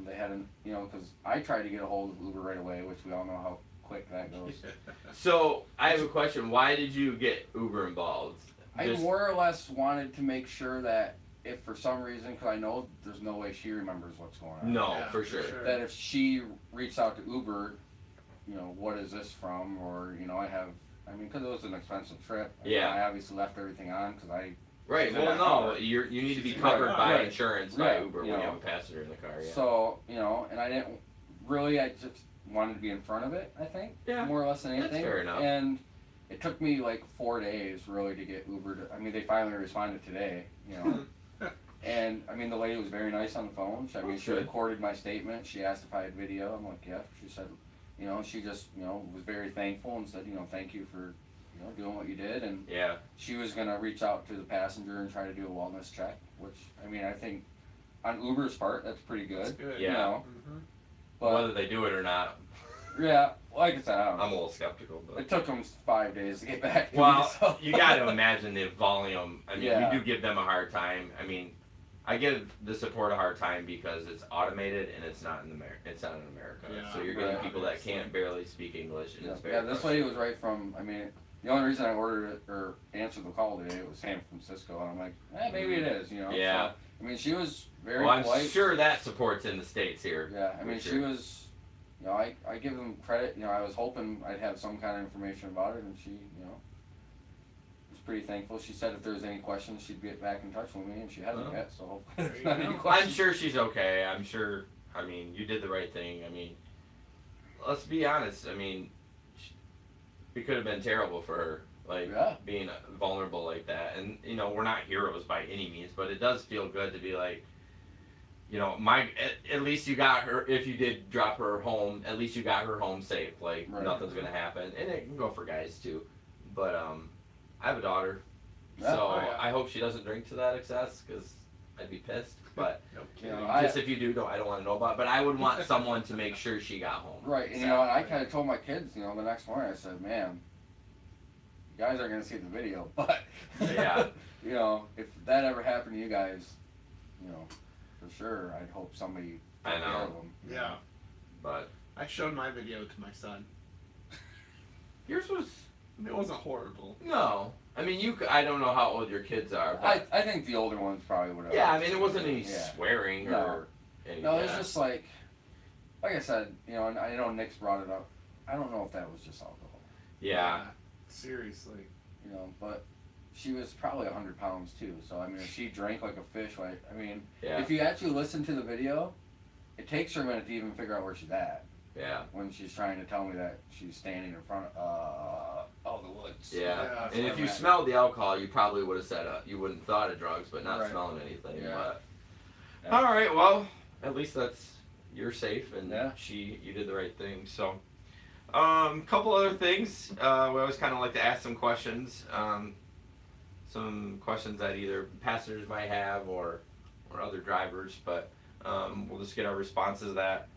S4: They had an, you know, because I tried to get a hold of Uber right away, which we all know how quick that goes.
S1: So I have a question. Why did you get Uber involved?
S4: I more or less wanted to make sure that if for some reason, because I know there's no way she remembers what's going on.
S1: No,
S3: Yeah,
S1: for
S3: for
S1: sure.
S3: sure.
S4: That if she reached out to Uber, you know, what is this from? Or, you know, I mean, because it was an expensive trip.
S1: Yeah.
S4: I obviously left everything on because I.
S1: Right. Well, no, you need to be covered by
S4: Right.
S1: insurance by
S4: Right,
S1: Uber
S4: you
S1: when you
S4: know.
S1: have a passenger in the car. Yeah.
S4: So, you know, and I didn't really, I just wanted to be in front of it, I think.
S1: Yeah,
S4: More or less than
S1: that's
S4: anything.
S1: fair enough.
S4: And it took me like 4 days really to get Uber to, I mean, they finally responded today, you know. And I mean, the lady was very nice on the phone. She, I mean,
S1: That's
S4: she
S1: good.
S4: recorded my statement. She asked if I had video. I'm like, yeah. She said, you know, she just, you know, was very thankful and said, you know, thank you for, you know, doing what you did. And
S1: Yeah.
S4: she was going to reach out to the passenger and try to do a wellness check, which, I mean, I think on Uber's part, that's pretty good.
S3: That's good.
S4: You
S1: Yeah.
S4: know,
S3: Mm-hmm.
S4: but
S1: Whether they do it or not,
S4: yeah, like I said, I don't know.
S1: I'm a little skeptical. But
S4: It took them 5 days to get back to me.
S1: well,
S4: So.
S1: you got to imagine the volume. I mean,
S4: Yeah.
S1: we do give them a hard time. I mean, I give the support a hard time because it's automated and it's not in America. It's not in America.
S3: Yeah,
S1: So you're getting
S4: right.
S1: people that can't barely speak English, and
S4: Yeah,
S1: it's very.
S4: yeah, this lady was right from, I mean, the only reason I ordered it or answered the call today was San Francisco, and I'm like, maybe it is, you know.
S1: Yeah.
S4: So, I mean, she was very
S1: Well, I'm
S4: polite.
S1: sure that support's in the States here.
S4: Yeah, I mean,
S1: For
S4: she
S1: sure.
S4: was, you know, I give them credit. You know, I was hoping I'd have some kind of information about it, and she, you know, was pretty thankful. She said if there was any questions, she'd get back in touch with me, and she hasn't
S1: Oh.
S4: yet, so hopefully
S3: There
S4: there's
S3: you
S4: not
S3: go.
S4: any
S3: I'm
S4: questions.
S1: I'm sure she's okay. I'm sure. I mean, you did the right thing. I mean, let's be honest. I mean, it could have been terrible for her, like
S4: Yeah.
S1: being vulnerable like that. And you know, we're not heroes by any means, but it does feel good to be like, you know, at least you got her. If you did drop her home, at least you got her home safe. Like
S4: Right.
S1: nothing's gonna happen, and it can go for guys too. But I have a daughter,
S4: Yeah.
S1: so
S3: Oh, yeah.
S1: I hope she doesn't drink to that excess because I'd be pissed. But
S3: No
S4: You
S3: kidding.
S4: know, I-
S1: just if you do, I don't want to know about it. But I would want someone to make sure she got home.
S4: Right, and you know, and I kind of told my kids, you know, the next morning, I said, man, you guys are going to see the video, but,
S1: Yeah.
S4: you know, if that ever happened to you guys, you know, for sure, I'd hope somebody
S1: I
S4: took care
S1: know.
S4: of them.
S3: Yeah.
S1: But
S3: I showed my video to my son.
S1: yours was
S3: It wasn't horrible.
S1: no. I mean, I don't know how old your kids are. But
S4: I think the older ones probably would have.
S1: yeah, I mean, it wasn't any
S4: Yeah.
S1: swearing
S4: No.
S1: or anything.
S4: No, it's just like I said, you know, and I know Nick's brought it up. I don't know if that was just alcohol,
S1: yeah.
S3: Seriously.
S4: you know, but she was probably 100 pounds too. So I mean, if she drank like a fish, like I mean,
S1: Yeah.
S4: if you actually listen to the video, it takes her a minute to even figure out where she's at
S1: Yeah.
S4: when she's trying to tell me that she's standing in front of the woods.
S1: Yeah.
S3: Yeah,
S1: And if
S4: I'm
S1: you
S4: at.
S1: smelled the alcohol, you probably would have said you wouldn't thought of drugs, but not
S4: Right.
S1: smelling anything.
S4: Yeah.
S1: But
S4: Yeah.
S1: all right, well, at least you're safe, and
S4: Yeah.
S1: you did the right thing. So, couple other things. We always kind of like to ask some questions. Some questions that either passengers might have or other drivers, but we'll just get our responses to that.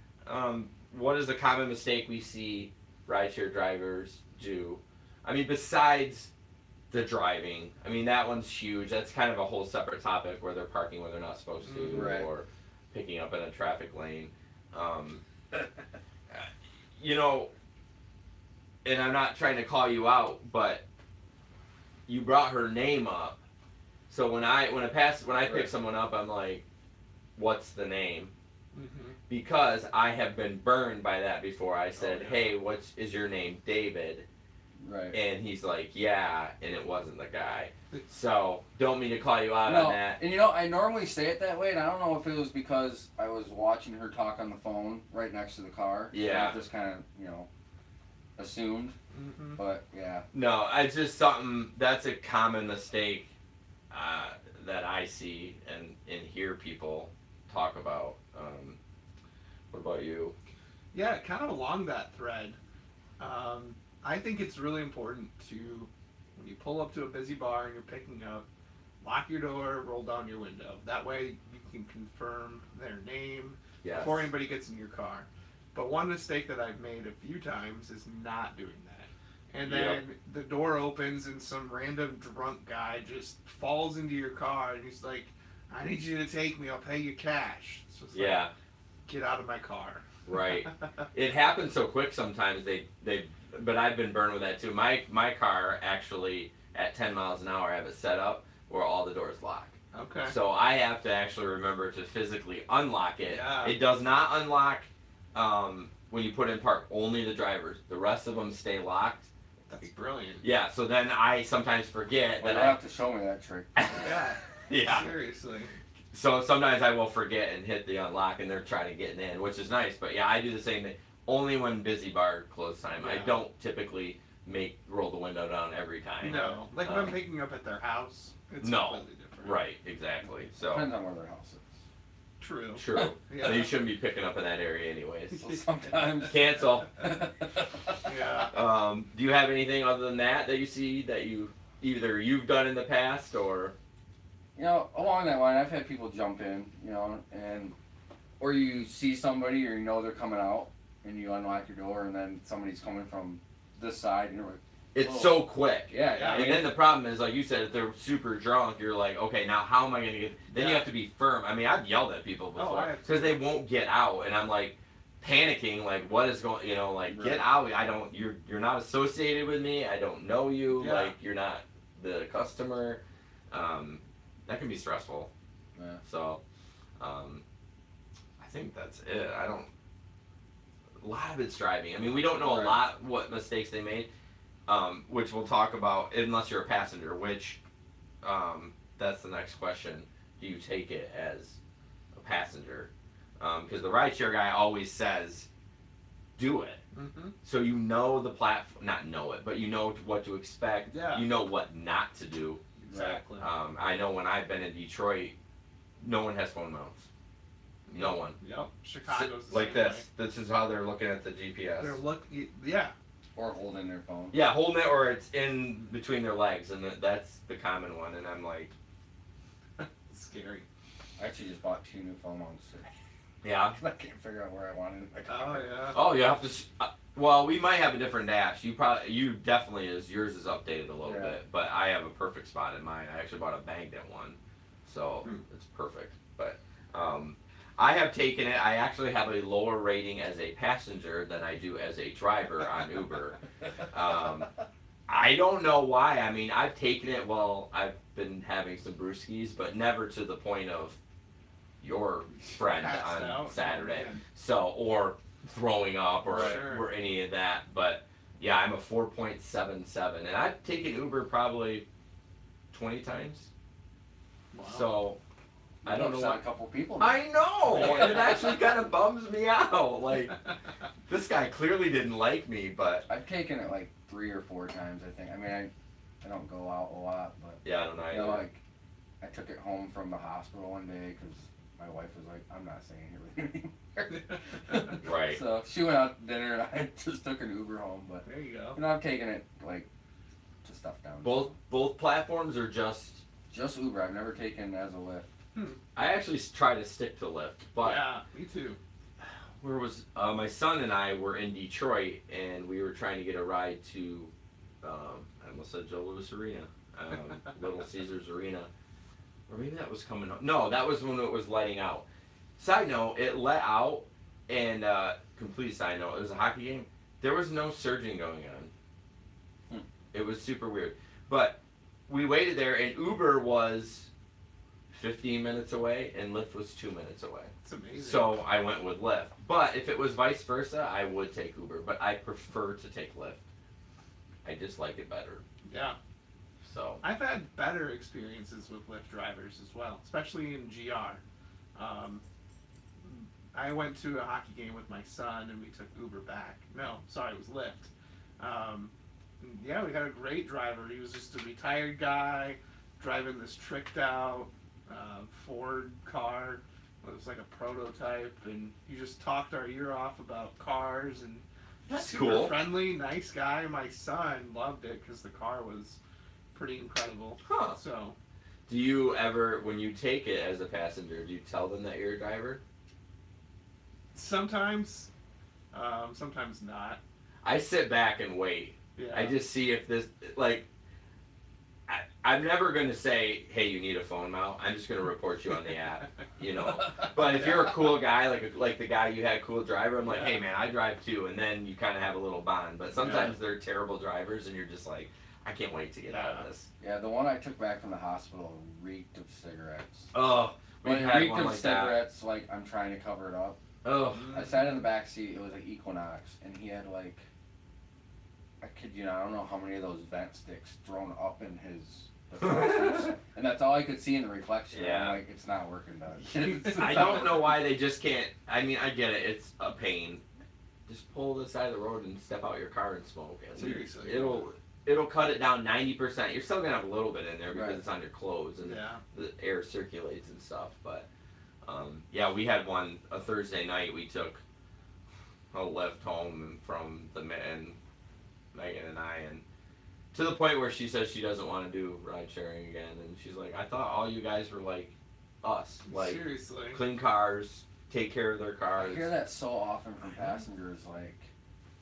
S1: what is the common mistake we see rideshare drivers do? I mean, besides the driving, I mean, that one's huge. That's kind of a whole separate topic where they're parking where they're not supposed to,
S4: Right.
S1: or picking up in a traffic lane. You know, and I'm not trying to call you out, but you brought her name up. So when I pick someone up, I'm like, what's the name?
S3: Mm-hmm.
S1: Because I have been burned by that before. I said,
S3: yeah.
S1: hey, is your name David?
S4: Right.
S1: And he's like, yeah, and it wasn't the guy. So don't mean to call you out
S4: No,
S1: on that.
S4: and you know, I normally say it that way, and I don't know if it was because I was watching her talk on the phone right next to the car.
S1: Yeah.
S4: I just kind of, you know, assumed.
S3: Mm-hmm.
S4: But yeah.
S1: No, it's just something that's a common mistake that I see and hear people talk about. What about you?
S3: Yeah, kind of along that thread. I think it's really important to, when you pull up to a busy bar and you're picking up, lock your door, roll down your window. That way you can confirm their name
S1: Yes.
S3: before anybody gets in your car. But one mistake that I've made a few times is not doing that. And then the door opens and some random drunk guy just falls into your car and he's like, I need you to take me, I'll pay you cash. It's just
S1: Yeah.
S3: like, get out of my car.
S1: Right. It happens so quick sometimes. But I've been burned with that too. My car actually at 10 miles an hour, I have it set up where all the doors lock.
S3: Okay.
S1: So I have to actually remember to physically unlock it.
S3: Yeah.
S1: It does not unlock when you put in park. Only the drivers. The rest of them stay locked.
S3: That's brilliant.
S1: Yeah. So then I sometimes forget
S4: Well,
S1: that
S4: you'll have to show me that trick.
S3: Yeah.
S1: Yeah.
S3: Seriously.
S1: So sometimes I will forget and hit the unlock, and they're trying to get in, which is nice. But yeah, I do the same thing. Only when busy bar close time. I
S3: Yeah.
S1: don't typically roll the window down every time.
S3: No. Like if I'm picking up at their house, it's
S1: No.
S3: completely different.
S1: Right. Exactly. So
S4: Depends on where their house is.
S3: True.
S1: true.
S3: Yeah.
S1: So you shouldn't be picking up in that area anyways.
S4: So sometimes.
S1: Cancel.
S3: Yeah.
S1: Do you have anything other than that you see that you've done in the past or?
S4: You know, along that line, I've had people jump in, you know, or you see somebody or you know they're coming out and you unlock your door and then somebody's coming from this side and you're like,
S1: It's
S4: whoa.
S1: so quick.
S4: Yeah,
S3: Yeah.
S1: And then the problem is, like you said, if they're super drunk, you're like, okay, now how am I going to get? Then you
S3: Yeah.
S1: have to be firm. I mean, I've yelled at people
S3: Oh,
S1: before
S3: I have
S1: because they won't get out, and I'm like panicking, like what is going? You know, like
S3: Right.
S1: get out. I don't. You're not associated with me. I don't know you.
S3: Yeah.
S1: Like you're not the customer. That can be stressful.
S4: Yeah.
S1: So, I think that's it. A lot of it's driving. I mean, we don't know a
S4: Right.
S1: lot what mistakes they made, which we'll talk about unless you're a passenger, which that's the next question. Do you take it as a passenger? Because the rideshare guy always says, do it.
S3: Mm-hmm.
S1: So you know the platform, not know it, but you know what to expect.
S3: Yeah.
S1: You know what not to do.
S3: Exactly.
S1: I know when I've been in Detroit, no one has phone mounts. No one.
S3: Yep. Chicago's the
S1: Like
S3: same
S1: this.
S3: way.
S1: This is how they're looking at the GPS.
S3: They're looking. Yeah.
S4: or holding their phone.
S1: Yeah, holding it or it's in between their legs, and that's the common one. And I'm like,
S3: It's scary.
S4: I actually just bought 2 new phone mounts today.
S1: yeah.
S4: I can't figure out where I want it in my
S3: Oh
S4: car.
S3: yeah.
S1: Oh, you have to. Well, we might have a different dash. You definitely yours is updated a little
S4: Yeah.
S1: bit, but I have a perfect spot in mine. I actually bought a magnet one, so it's perfect. But I have taken it. I actually have a lower rating as a passenger than I do as a driver on Uber. I don't know why. I mean, I've taken it while I've been having some brewskis, but never to the point of your friend
S3: Passed
S1: on
S3: out.
S1: Saturday.
S3: Yeah.
S1: So, or throwing up or,
S3: Sure.
S1: or any of that. But yeah, I'm a 4.77, and I've taken Uber probably 20 times.
S3: Wow.
S1: So I don't know
S4: Upset
S1: what.
S4: a couple people.
S1: I know, and it actually kind of bums me out. Like this guy clearly didn't like me, but
S4: I've taken it like 3 or 4 times, I think. I mean, I don't go out a lot, but
S1: yeah, I don't know.
S4: you know,
S1: either.
S4: like I took it home from the hospital one day because my wife was like, "I'm not staying here with you anymore."
S1: Right.
S4: So she went out to dinner, and I just took an Uber home. But
S3: There you go.
S4: you know, I've taken it like to stuff down.
S1: Both platforms are just.
S4: Just Uber. I've never taken as a Lyft.
S1: I actually try to stick to Lyft, but
S3: Yeah, me too.
S1: where was my son and I were in Detroit, and we were trying to get a ride to I almost said Joe Louis Arena, Little Caesars Arena, or maybe that was coming up. No, that was when it was lighting out. Side note, it let out, and complete side note, it was a hockey game. There was no surging going on. It was super weird, but we waited there, and Uber was 15 minutes away, and Lyft was 2 minutes away.
S3: It's amazing.
S1: So I went with Lyft. But if it was vice versa, I would take Uber. But I prefer to take Lyft. I just like it better.
S3: Yeah.
S1: So
S3: I've had better experiences with Lyft drivers as well, especially in GR. I went to a hockey game with my son, and we took Uber back. No, sorry, it was Lyft. Yeah, we had a great driver. He was just a retired guy driving this tricked out Ford car. It was like a prototype, and he just talked our ear off about cars, and
S1: that's
S3: super
S1: cool.
S3: friendly, nice guy. My son loved it because the car was pretty incredible.
S1: Huh.
S3: So,
S1: do you ever, when you take it as a passenger, do you tell them that you're a driver?
S3: sometimes, sometimes not.
S1: I sit back and wait.
S3: Yeah.
S1: I just see if this, like, I'm never going to say, hey, you need a phone mount. I'm just going to report you on the app, you know. But if you're a cool guy, like the guy you had, cool driver, I'm like, hey, man, I drive too. And then you kind of have a little bond. But sometimes they're terrible drivers, and you're just like, I can't wait to get out of this.
S4: Yeah, the one I took back from the hospital reeked of cigarettes.
S1: Oh,
S4: When
S1: we've
S4: it
S1: had
S4: reeked
S1: one
S4: of
S1: like that.
S4: cigarettes, like, I'm trying to cover it up.
S1: Oh,
S4: I sat in the back seat, it was like Equinox, and he had like, I kid you not, I don't know how many of those vent sticks thrown up in his deflectors, and that's all I could see in the reflection.
S1: Yeah.
S4: I'm like, it's not working, Doug.
S1: I don't know why they just can't. I mean, I get it. It's a pain. Just pull to the side of the road and step out your car and smoke. And
S3: Seriously.
S1: It'll cut it down 90%. You're still gonna have a little bit in there because
S4: Right.
S1: it's on your clothes and
S3: Yeah.
S1: the air circulates and stuff. But yeah, we had one a Thursday night. We took a Lyft home from and Megan and I, and to the point where she says she doesn't want to do ride sharing again. And she's like, I thought all you guys were like us, like
S3: Seriously.
S1: clean cars, take care of their
S4: I
S1: cars.
S4: hear that so often from passengers, like,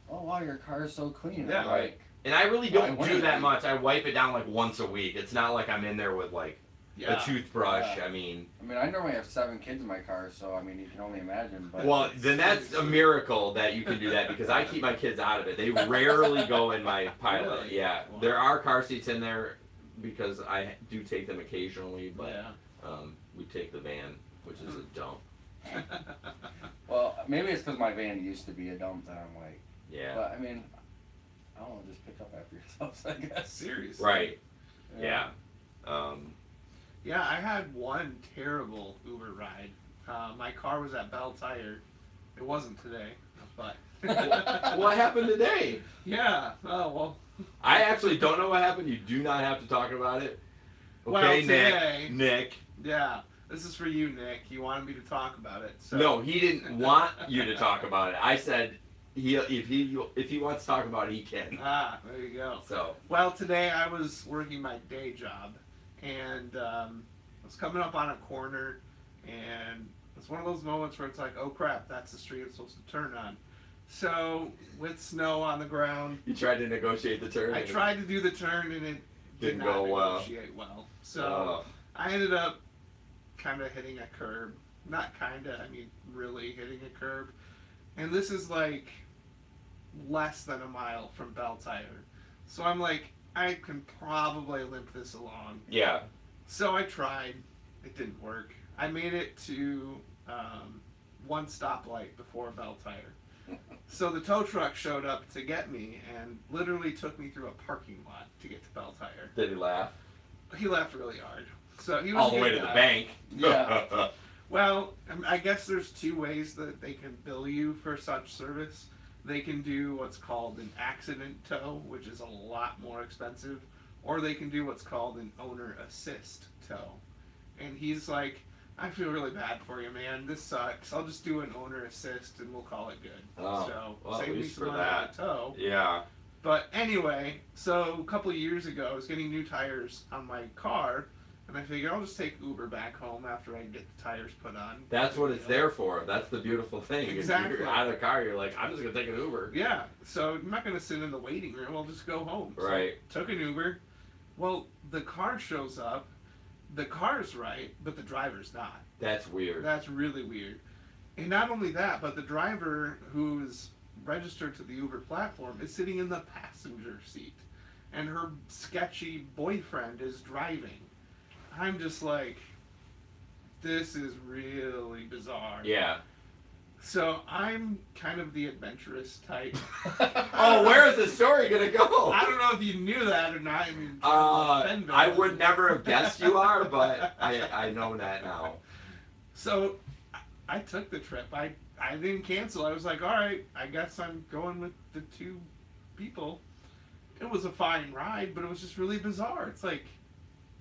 S4: oh wow, your car is so clean.
S3: Yeah.
S4: I'm like,
S1: And I really don't
S4: Why
S1: do
S4: wouldn't
S1: that
S4: you?
S1: much. I wipe it down like once a week. It's not like I'm in there with like
S3: Yeah.
S1: a toothbrush.
S4: Yeah.
S1: I mean,
S4: I normally have 7 kids in my car, so I mean, you can only imagine. But
S1: well, then that's a miracle that you can do that because I keep my kids out of it. They rarely go in my Pilot.
S3: Really?
S1: Yeah,
S3: Wow.
S1: there are car seats in there because I do take them occasionally, but
S3: Yeah.
S1: we take the van, which is a dump.
S4: well, maybe it's because my van used to be a dump that I'm like,
S1: Yeah.
S4: but I mean, I don't know, just pick up after yourselves, I guess.
S3: Seriously.
S1: Right. Yeah.
S3: Yeah, I had one terrible Uber ride. My car was at Bell Tire. It wasn't today, but
S1: What happened today?
S3: yeah. Oh well.
S1: I actually don't know what happened. You do not have to talk about it.
S3: Well,
S1: Okay,
S3: today-
S1: Nick.
S3: Yeah. This is for you, Nick. You wanted me to talk about it. So.
S1: No, he didn't want you to talk about it. I said if he wants to talk about it, he can.
S3: Ah, there you go.
S1: So
S3: Well, today I was working my day job, and I was coming up on a corner, and it's one of those moments where it's like, oh crap, that's the street I'm supposed to turn on. So, with snow on the ground,
S1: you tried to negotiate the turn.
S3: I tried to do the turn, and it did
S1: Didn't
S3: not
S1: go well.
S3: negotiate well. So, I ended up kind of hitting a curb. Not kind of, I mean really hitting a curb. And this is like less than a mile from Bell Tire. So I'm like, I can probably limp this along.
S1: Yeah.
S3: So I tried. It didn't work. I made it to one stoplight before Bell Tire. So the tow truck showed up to get me and literally took me through a parking lot to get to Bell Tire.
S1: Did he laugh?
S3: He laughed really hard. So he was
S1: All
S3: a
S1: the way
S3: good
S1: to the
S3: guy.
S1: bank.
S4: Yeah.
S3: Well, I guess there's 2 ways that they can bill you for such service. They can do what's called an accident tow, which is a lot more expensive, or they can do what's called an owner assist tow. And he's like, I feel really bad for you, man. This sucks. I'll just do an owner assist and we'll call it good.
S1: Oh,
S3: so
S1: well, at
S3: save me
S1: least
S3: some
S1: for
S3: money on
S1: that.
S3: the tow.
S1: Yeah.
S3: But anyway, so a couple of years ago, I was getting new tires on my car, And I figure I'll just take Uber back home after I get the tires put on.
S1: That's what it's there for. That's the beautiful thing.
S3: Exactly.
S1: If you're out of the car, you're like, I'm just going to take an Uber.
S3: Yeah, so I'm not going to sit in the waiting room. I'll just go home. So
S1: Right.
S3: took an Uber. Well, the car shows up. The car's right, but the driver's not.
S1: That's weird.
S3: That's really weird. And not only that, but the driver who's registered to the Uber platform is sitting in the passenger seat. And her sketchy boyfriend is driving. I'm just like, this is really bizarre.
S1: Yeah.
S3: So I'm kind of the adventurous type.
S1: Oh, where is the story going to go?
S3: I don't know if you knew that or not. I mean,
S1: I would never have guessed you are, but I know that now.
S3: So I took the trip. I didn't cancel. I was like, all right, I guess I'm going with the two people. It was a fine ride, but it was just really bizarre. It's like,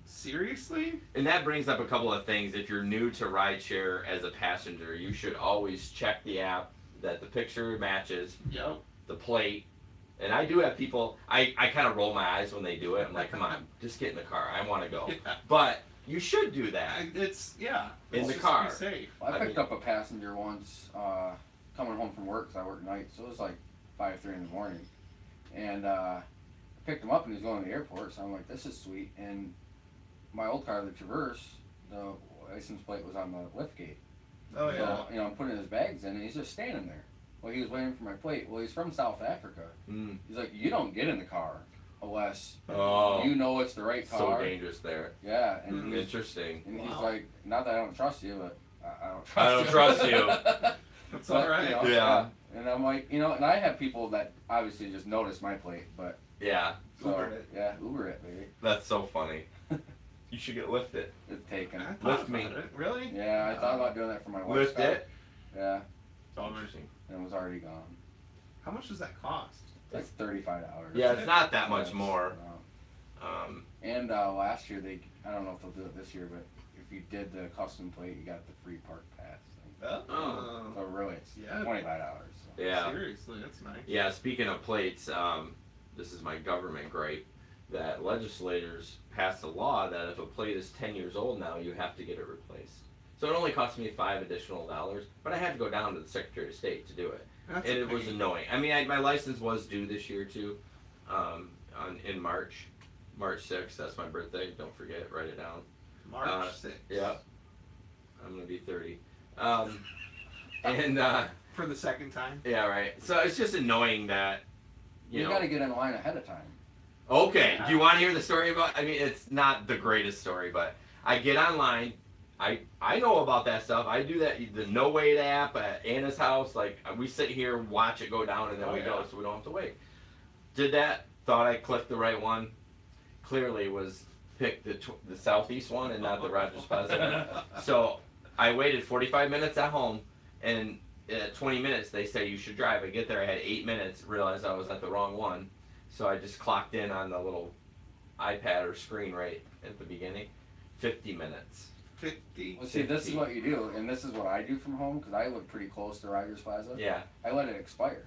S3: seriously?
S1: And that brings up a couple of things. If you're new to rideshare as a passenger, you should always check the app that the picture matches
S3: Yep.
S1: the plate. And I do have people, I kind of roll my eyes when they do it. I'm like, come on, just get in the car. I want to go.
S3: Yeah.
S1: But you should do that.
S3: It's, yeah.
S1: In
S3: It's
S1: the
S3: just
S1: car.
S3: Be safe.
S4: I picked up a passenger once, coming home from work, because I work nights, so it was like 5:30 in the morning. And I picked him up and he was going to the airport, so I'm like, this is sweet. And my old car, the Traverse, the license plate was on the lift gate.
S3: Oh, yeah.
S4: So, you know, I'm putting his bags in and he's just standing there. Well, he was waiting for my plate. Well, he's from South Africa.
S1: Mm.
S4: He's like, you don't get in the car unless
S1: Oh,
S4: you know it's the right
S1: so
S4: car.
S1: dangerous there.
S4: Yeah, and he's,
S1: Interesting.
S4: and he's
S3: Wow.
S4: like, not that I don't trust you, but I don't trust
S1: I don't trust you.
S3: That's
S4: But,
S3: all right.
S4: you know,
S1: Yeah.
S4: And I'm like, you know, and I have people that obviously just notice my plate, but
S1: Yeah,
S4: so,
S3: Uber it.
S4: Yeah, Uber it, baby.
S1: that's so funny. You should get lifted.
S4: It's taken.
S3: I thought
S1: Lift me.
S3: about it. Really?
S4: Yeah, I thought about doing that for my wife's
S1: Lift
S4: car.
S1: it.
S4: Yeah,
S1: Interesting.
S4: and it was already gone.
S3: How much does that cost?
S4: It's $35.
S1: Yeah, it's not that much
S4: Yes.
S1: more.
S4: No. And last year I don't know if they'll do it this year, but if you did the custom plate, you got the free park pass thing.
S3: Oh.
S4: So really, it's
S3: Yeah.
S4: $25. So.
S1: Yeah.
S3: Seriously, that's nice.
S1: Yeah, speaking of plates, this is my government gripe, that legislators passed a law that if a plate is 10 years old now, you have to get it replaced. So it only cost me $5 additional, but I had to go down to the Secretary of State to do it.
S3: That's
S1: And
S3: a
S1: it was
S3: pain.
S1: annoying. I mean, my license was due this year too, in March 6th. That's my birthday. Don't forget, write it down.
S3: March 6th.
S1: Yeah, I'm gonna be 30. And
S3: For the second time.
S1: yeah, right. So it's just annoying that
S4: You
S1: know.
S4: got to get in line ahead of time.
S1: Okay,
S3: Yeah.
S1: do you want to hear the story about? I mean, it's not the greatest story, but I get online. I know about that stuff. I do that. The No Wait app at Anna's house. Like we sit here, watch it go down, and then
S3: Oh,
S1: we
S3: yeah.
S1: go, so we don't have to wait. Did that? Thought I clicked the right one. Clearly was picked the southeast one and not the Rogers Plaza. So I waited 45 minutes at home, and at 20 minutes they say you should drive. I get there, I had 8 minutes. Realized I was at the wrong one, so I just clocked in on the little iPad or screen right at the beginning. 50 minutes.
S3: 50.
S4: Well, see, this is what you do, and this is what I do from home because I live pretty close to Rogers Plaza.
S1: Yeah.
S4: I let it expire.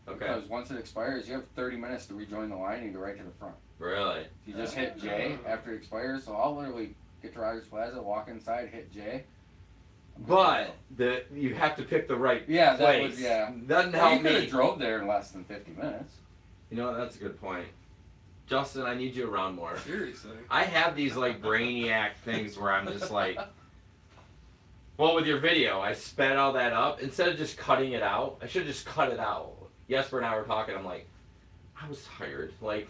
S1: Okay.
S4: Because once it expires, you have 30 minutes to rejoin the line and go right to the front.
S1: Really?
S4: You just hit J after it expires, so I'll literally get to Rogers Plaza, walk inside, hit J. I'm good to
S1: But you have to pick the right
S4: Yeah, that
S1: place.
S4: was- yeah.
S1: Doesn't
S4: go. Well, you
S1: help
S4: could
S1: me.
S4: have drove there in less than 50 minutes.
S1: You know what? That's a good point. Justin, I need you around more.
S3: Seriously.
S1: I have these like brainiac things where I'm just like, well, with your video, I sped all that up instead of just cutting it out. I should have just cut it out. Jesper and I were talking. I'm like, I was tired. Like,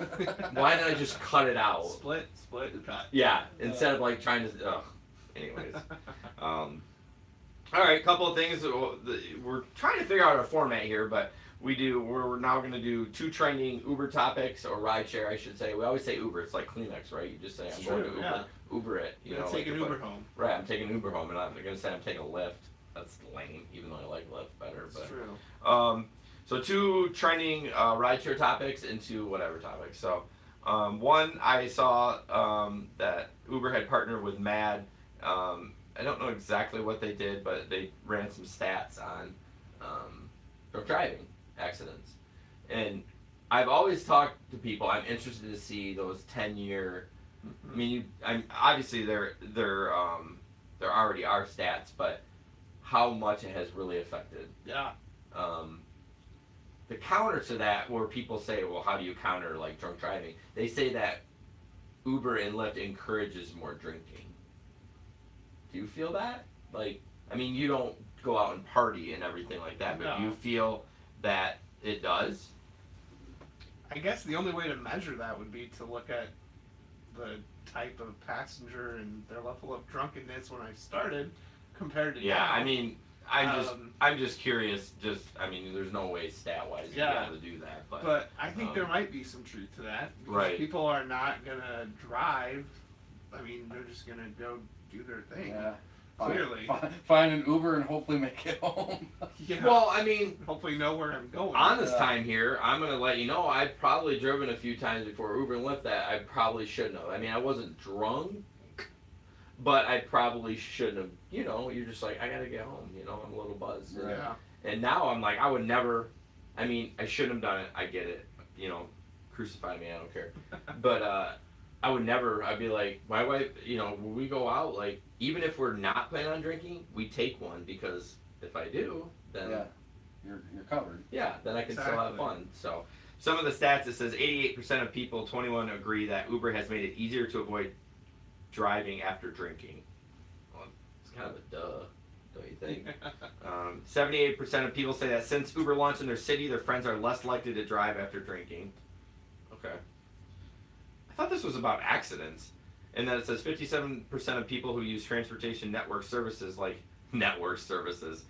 S1: why did I just cut it out?
S3: Split, and cut.
S1: Yeah, instead of like trying to. Ugh. Anyways, all right. Couple of things. We're trying to figure out our format here, but we're now going to do 2 trending Uber topics or rideshare, I should say. We always say Uber. It's like Kleenex, right? You just say
S3: It's
S1: I'm going to
S3: true,
S1: Uber.
S3: yeah.
S1: Uber it. You know,
S3: Take
S1: like
S3: an
S1: to
S3: Uber
S1: put-
S3: home.
S1: Right, I'm taking Uber home, and I'm going to say I'm taking a Lyft. That's lame, even though I like Lyft better.
S3: It's
S1: But
S3: true.
S1: so 2 trending rideshare topics and 2 whatever topics. So one, I saw that Uber had partnered with Mad. I don't know exactly what they did, but they ran some stats on drunk driving accidents. And I've always talked to people, I'm interested to see those 10-year I mean, obviously there already are stats, but how much it has really affected.
S3: Yeah.
S1: The counter to that, where people say, well, how do you counter like drunk driving? They say that Uber and Lyft encourages more drinking. Do you feel that? Like, I mean, you don't go out and party and everything like that, but do you feel that it does?
S3: I guess the only way to measure that would be to look at the type of passenger and their level of drunkenness when I started compared to now.
S1: I mean, I'm just curious. I mean, there's no way stat wise you'd be able to do that.
S3: But I think there might be some truth to that.
S1: Right.
S3: People are not gonna drive. I mean, they're just gonna go do their thing.
S4: Yeah.
S3: Clearly.
S4: Find an Uber and hopefully make it home.
S3: Yeah.
S1: Well, I mean,
S3: hopefully know where I'm going.
S1: Honest time here, I'm gonna let you know. I've probably driven a few times before Uber and Lyft that I probably shouldn't have. I mean, I wasn't drunk, but I probably shouldn't have. You know, you're just like, I gotta get home. You know, I'm a little buzzed.
S3: Yeah.
S1: And now I'm like, I would never. I mean, I shouldn't have done it. I get it. You know, crucify me. I don't care. But I would never. I'd be like, my wife. You know, when we go out, like, even if we're not planning on drinking, we take one, because if I do, then
S4: you're covered.
S1: Yeah, then I can still have fun. So some of the stats, it says 88% of people 21 agree that Uber has made it easier to avoid driving after drinking. Well, it's kind of a duh, don't you think? 78% of people say that since Uber launched in their city, their friends are less likely to drive after drinking. Okay. I thought this was about accidents. And then it says 57% of people who use transportation network services, like network services,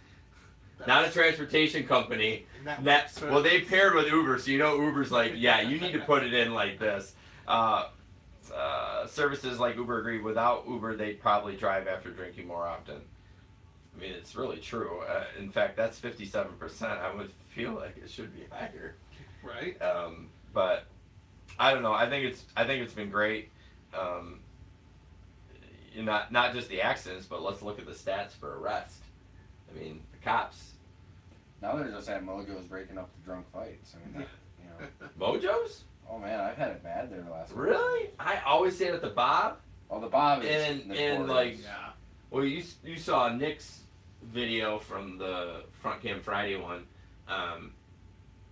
S1: not a transportation company. Well, they paired with Uber, so you know Uber's like, yeah, you need to put it in like this. Services like Uber agree without Uber, they'd probably drive after drinking more often. I mean, it's really true. In fact, that's 57%. I would feel like it should be higher.
S3: Right.
S1: But I don't know. I think it's been great. Not just the accidents, but let's look at the stats for arrest. I mean, the cops.
S4: Now they're just at Mojo's breaking up the drunk fights. I mean, you know.
S1: Mojo's?
S4: Oh man, I've had it bad there the last.
S1: Really? I always say it at the Bob.
S4: Oh, the Bob is.
S1: And like, well, you saw Nick's video from the Front Cam Friday one.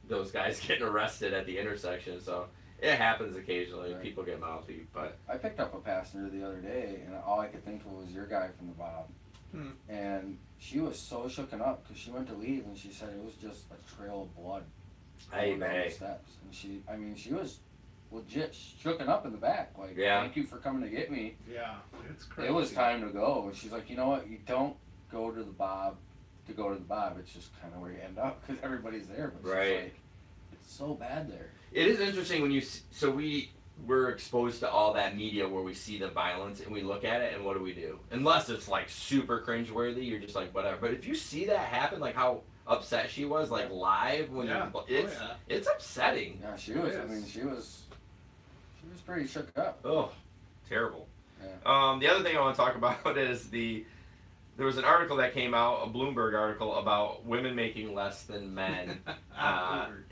S1: Those guys getting arrested at the intersection, so. It happens occasionally. Right. People get mouthy, but
S4: I picked up a passenger the other day, and all I could think of was your guy from the Bob. And she was so shooken up because she went to leave, and she said it was just a trail of blood going down the steps. And she was legit shooken up in the back, like, thank you for coming to get me.
S3: Yeah, it's crazy.
S4: It was time to go. And she's like, you know what? You don't go to the Bob to go to the Bob. It's just kind of where you end up because everybody's there. But she's like, it's so bad there.
S1: It is interesting when we're exposed to all that media where we see the violence and we look at it, and what do? Unless it's like super cringeworthy, you're just like whatever. But if you see that happen, like how upset she was, like live when it's upsetting.
S4: Yeah, she was. I mean, she was pretty shook up.
S1: Oh, terrible.
S4: Yeah.
S1: The other thing I want to talk about is there was an article that came out, a Bloomberg article about women making less than men on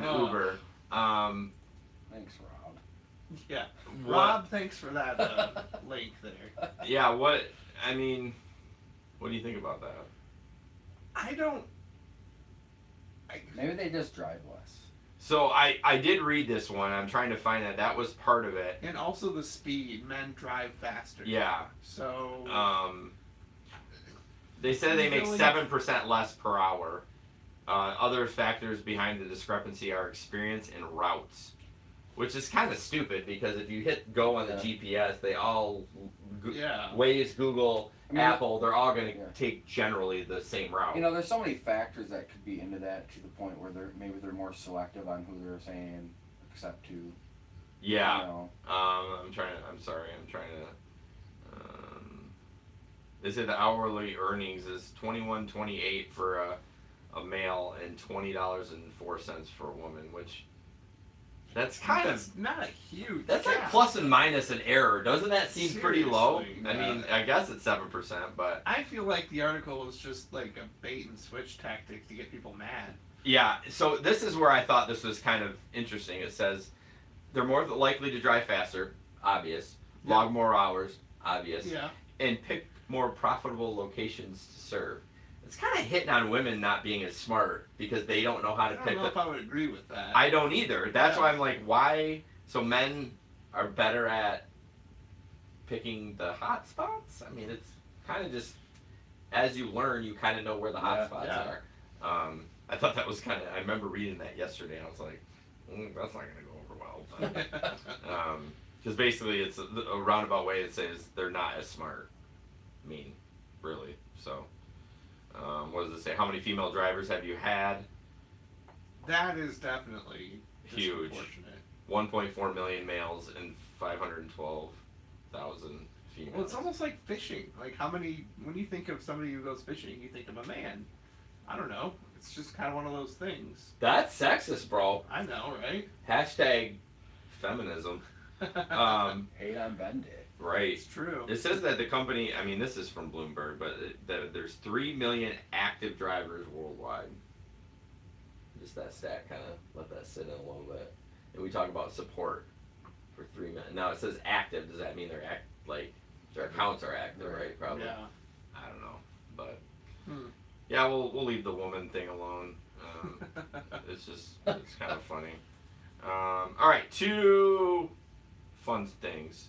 S1: Uber.
S4: Thanks, Rob.
S3: Yeah, Rob, thanks for that link there.
S1: Yeah, what do you think about that?
S4: Maybe they just drive less.
S1: So I did read this one. I'm trying to find that. That was part of it.
S3: And also the speed. Men drive faster.
S1: Yeah.
S3: So.
S1: They said they make 7% less per hour. Other factors behind the discrepancy are experience and routes, which is kind of stupid because if you hit go on the GPS, they all Waze, Google, Apple, they're all going to take generally the same route.
S4: You know, there's so many factors that could be into that to the point where they're more selective on who they're saying accept to.
S1: Yeah.
S4: You know.
S1: I'm trying to. They say the hourly earnings is $21.28 for a male and $20.04 for a woman, which that's kind of
S3: not a huge.
S1: That's like plus and minus an error. Doesn't that seem pretty low? I mean, I guess it's 7%, but
S3: I feel like the article was just like a bait and switch tactic to get people mad.
S1: Yeah. So this is where I thought this was kind of interesting. It says they're more likely to drive faster. obvious.
S3: Yeah.
S1: Log more hours, obvious.
S3: Yeah.
S1: And pick more profitable locations to serve. It's kind of hitting on women not being as smart because they don't know how
S3: I
S1: to
S3: don't
S1: pick
S3: know if I would agree with that.
S1: I don't either. That's
S3: Yeah.
S1: why I'm like, why? So men are better at picking the hot spots? I mean, it's kind of just, as you learn, you kind of know where the hot spots
S3: Yeah.
S1: are. I thought that was kind of, I remember reading that yesterday, and I was like, that's not going to go over well. Because basically, it's a roundabout way. It says they're not as smart. I mean, really. So, what does it say? How many female drivers have you had?
S3: That is definitely
S1: Huge.
S3: disproportionate.
S1: 1.4 million males and 512,000 females.
S3: Well, it's almost like fishing. Like how many? When you think of somebody who goes fishing, you think of a man. I don't know. It's just kind of one of those things.
S1: That's sexist, bro.
S3: I know, right?
S1: Hashtag feminism.
S4: Hate on Bandit.
S1: Right.
S3: It's true.
S1: It says that the company, I mean, this is from Bloomberg, but there's 3 million active drivers worldwide. Just that stat, kind of let that sit in a little bit. And we talk about support for 3 million. Now it says active. Does that mean they're their accounts are active, right? Probably.
S3: Yeah.
S1: I don't know, but
S3: Hmm.
S1: yeah, we'll leave the woman thing alone. It's kind of funny. All right, 2 fun things.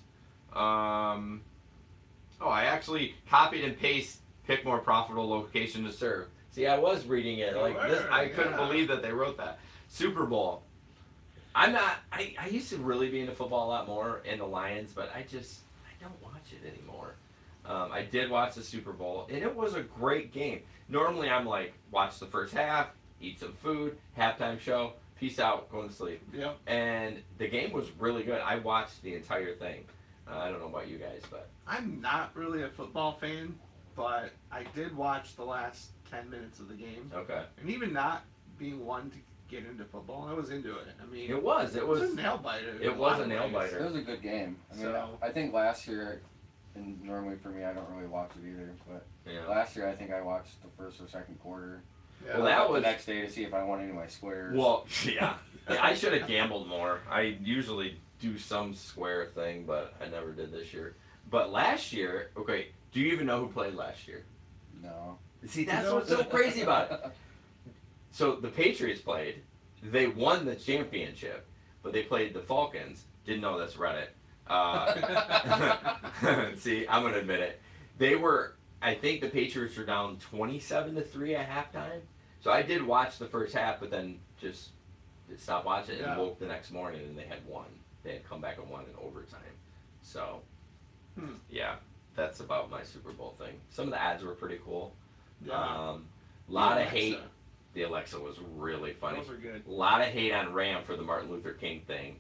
S1: I actually copied and pasted pick more profitable location to serve. See, I was reading it like this. I couldn't believe that they wrote that. Super Bowl. I'm not. I used to really be into football a lot more, and the Lions, but I don't watch it anymore. I did watch the Super Bowl, and it was a great game. Normally, I'm like, watch the first half, eat some food, halftime show, peace out, going to sleep.
S3: Yep.
S1: And the game was really good. I watched the entire thing. I don't know about you guys, but
S3: I'm not really a football fan, but I did watch the last 10 minutes of the game.
S1: okay.
S3: And even not being one to get into football, I was into it. I mean,
S1: It was
S3: a nail biter. in
S1: it
S3: a
S1: was
S3: lot
S1: a
S3: of
S1: nail
S3: ways.
S1: biter.
S4: It was a good game. I mean,
S3: So-
S4: I think last year, and normally for me, I don't really watch it either, but
S1: Yeah.
S4: last year I think I watched the first or second quarter.
S3: Yeah.
S1: Well, that
S4: the
S1: was-
S4: next day to see if I won any of my squares.
S1: Well, yeah. I should have gambled more. I usually do some square thing, but I never did this year. But last year, okay, do you even know who played last year?
S4: No.
S1: See, that's
S3: No.
S1: what's so crazy about it. So the Patriots played. They won the championship, but they played the Falcons. Didn't know this, Reddit. See, I'm gonna admit it. They were. I think the Patriots were down 27-3 at halftime. So I did watch the first half, but then just stopped watching it and
S3: Yeah.
S1: woke the next morning and they had won. They had come back and won in overtime. So, yeah, that's about my Super Bowl thing. Some of the ads were pretty cool.
S3: Yeah.
S1: A lot of
S3: Alexa.
S1: hate. The Alexa was really funny.
S3: Those are good.
S1: A lot of hate on Ram for the Martin Luther King thing.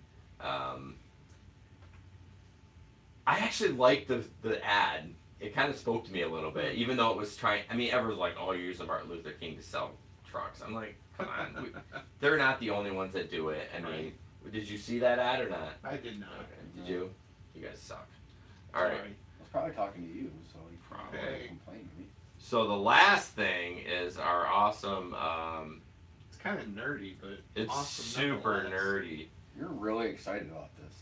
S1: I actually liked the ad. It kind of spoke to me a little bit, even though it was trying. I mean, everyone's like, "Oh, you're using Martin Luther King to sell trucks." I'm like, come on, they're not the only ones that do it. I mean, did you see that ad or not?
S3: I did not.
S1: Okay. Did you? You guys suck. All right.
S3: Sorry.
S4: I was probably talking to you, so you
S1: Probably.
S3: Hey.
S4: complained to me.
S1: So the last thing is our awesome.
S3: It's kind of nerdy, but
S1: It's
S3: awesome
S1: super
S3: nonetheless.
S1: nerdy.
S4: You're really excited about this.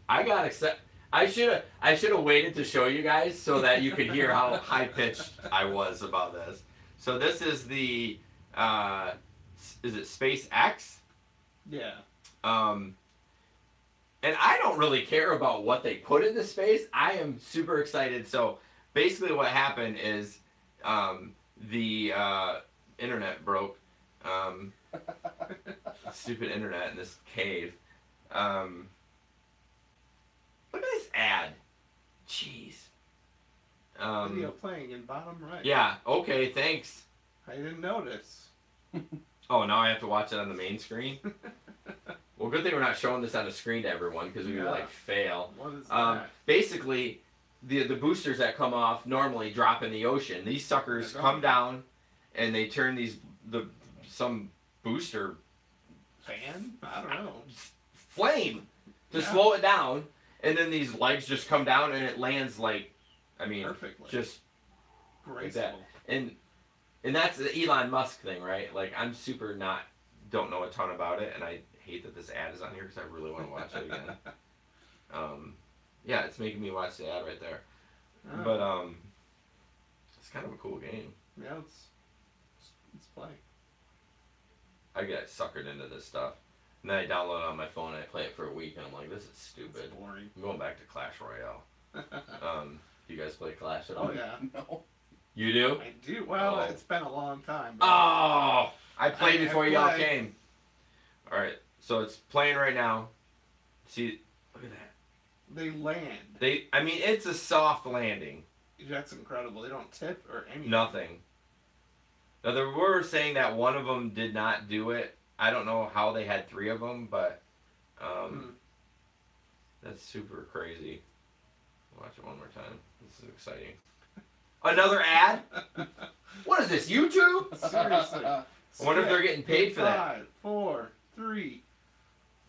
S1: I got excited. I should have waited to show you guys so that you could hear how high pitched I was about this. So this is the is it SpaceX?
S3: Yeah.
S1: And I don't really care about what they put into space. I am super excited. So basically, what happened is the internet broke. Stupid internet in this cave. Look at this ad. Jeez.
S3: Video playing in bottom right.
S1: Yeah. Okay. Thanks.
S3: I didn't notice.
S1: Oh, now I have to watch it on the main screen. Well, good thing we're not showing this on the screen to everyone because we would
S3: Yeah.
S1: like fail.
S3: What is that?
S1: Basically, the boosters that come off normally drop in the ocean. These suckers come down, and they turn some booster
S3: Fan? I don't know.
S1: flame to
S3: Yeah.
S1: slow it down, and then these legs just come down and it lands like, I mean,
S3: Perfectly.
S1: just
S3: graceful.
S1: and that's the Elon Musk thing, right? Like I'm super don't know a ton about it, and I hate that this ad is on here because I really want to watch it again. Yeah, it's making me watch the ad right there.
S3: Oh.
S1: But it's kind of a cool game.
S3: Yeah, let's play.
S1: I get suckered into this stuff. And then I download it on my phone and I play it for a week and I'm like, this is stupid.
S3: It's boring.
S1: I'm going back to Clash Royale. You guys play Clash at all?
S3: Oh yeah.
S4: No.
S1: You do?
S3: I do. Well,
S1: Oh.
S3: it's been a long time. But
S1: Oh! I played
S3: I
S1: before y'all
S3: play.
S1: came. Alright, so it's playing right now. See, look at that.
S3: they land.
S1: I mean, it's a soft landing.
S3: That's incredible. They don't tip or anything.
S1: Nothing. Now, they were saying that one of them did not do it. I don't know how they had 3 of them, but that's super crazy. Watch it one more time. This is exciting. Another ad? What is this, YouTube?
S3: Seriously.
S1: I wonder if they're getting paid for that.
S3: 5, 4, 3.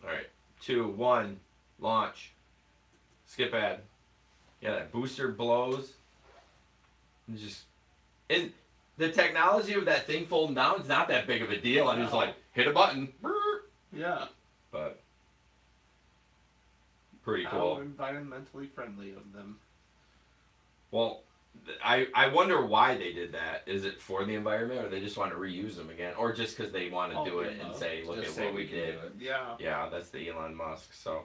S1: Alright. 2, 1. Launch. Skip ad. Yeah, that booster blows. And and the technology of that thing folding down is not that big of a deal. I'm just
S3: No.
S1: like, hit a button.
S3: Yeah.
S1: But pretty
S3: How
S1: cool.
S3: environmentally friendly of them.
S1: Well, I wonder why they did that. Is it for the environment, or they just want to reuse them again, or just because they want to
S3: Oh,
S1: do it
S3: yeah.
S1: and say, look
S4: Just
S1: at
S4: say
S1: what we
S4: can
S1: did.
S4: do it.
S3: Yeah.
S1: Yeah, that's the Elon Musk. So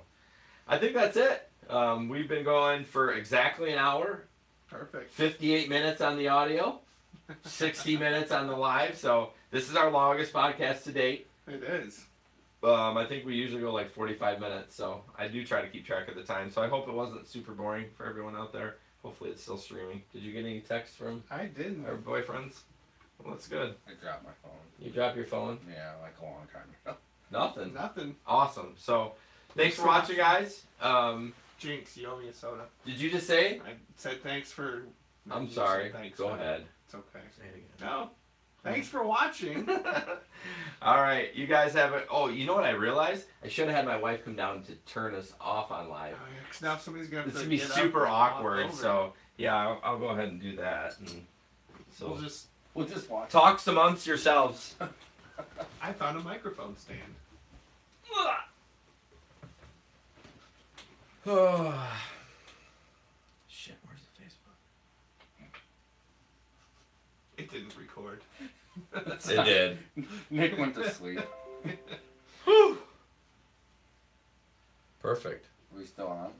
S1: I think that's it. We've been going for exactly an hour,
S3: Perfect.
S1: 58 minutes on the audio, 60 minutes on the live. So this is our longest podcast to date.
S3: It is.
S1: I think we usually go like 45 minutes, so I do try to keep track of the time. So I hope it wasn't super boring for everyone out there. Hopefully it's still streaming. Did you get any texts from
S3: I didn't.
S1: our boyfriends? Well, that's good.
S4: I dropped my phone.
S1: You drop your phone?
S4: Yeah, like a long time ago.
S1: Nothing.
S3: Nothing.
S1: Awesome. So thanks for watching, guys.
S3: Jinx, you owe me a soda.
S1: Did you just say?
S3: I said thanks for.
S1: I'm
S3: you
S1: sorry.
S3: said thanks
S1: Go
S3: for-
S1: ahead.
S3: It's okay.
S1: Say it again.
S3: No. Thanks for watching.
S1: All right, you guys have it. Oh, you know what I realized? I should have had my wife come down to turn us off on live.
S3: Oh, yeah, 'cause now somebody's gonna.
S1: It's
S3: have
S1: gonna
S3: to
S1: be
S3: get up
S1: super
S3: and walk
S1: awkward.
S3: over.
S1: So yeah, I'll go ahead and do that. And so
S3: We'll just.
S4: We'll just watch.
S1: talk amongst yourselves.
S3: I found a microphone stand.
S1: Shit, where's the Facebook?
S3: It didn't record.
S1: It did.
S4: Nick went to sleep.
S1: Perfect.
S4: Are we still on?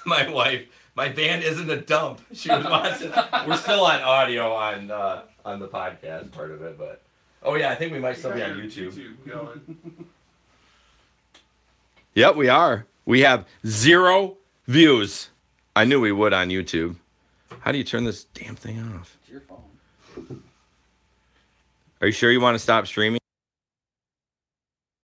S1: My wife, my van isn't a dump. She was watching. We're still on audio on the podcast part of it, but oh yeah, I think we might still be on YouTube.
S3: Going.
S1: Yep, we are. We have 0 views. I knew we would on YouTube. How do you turn this damn thing off?
S4: It's your phone.
S1: Are you sure you want to stop streaming?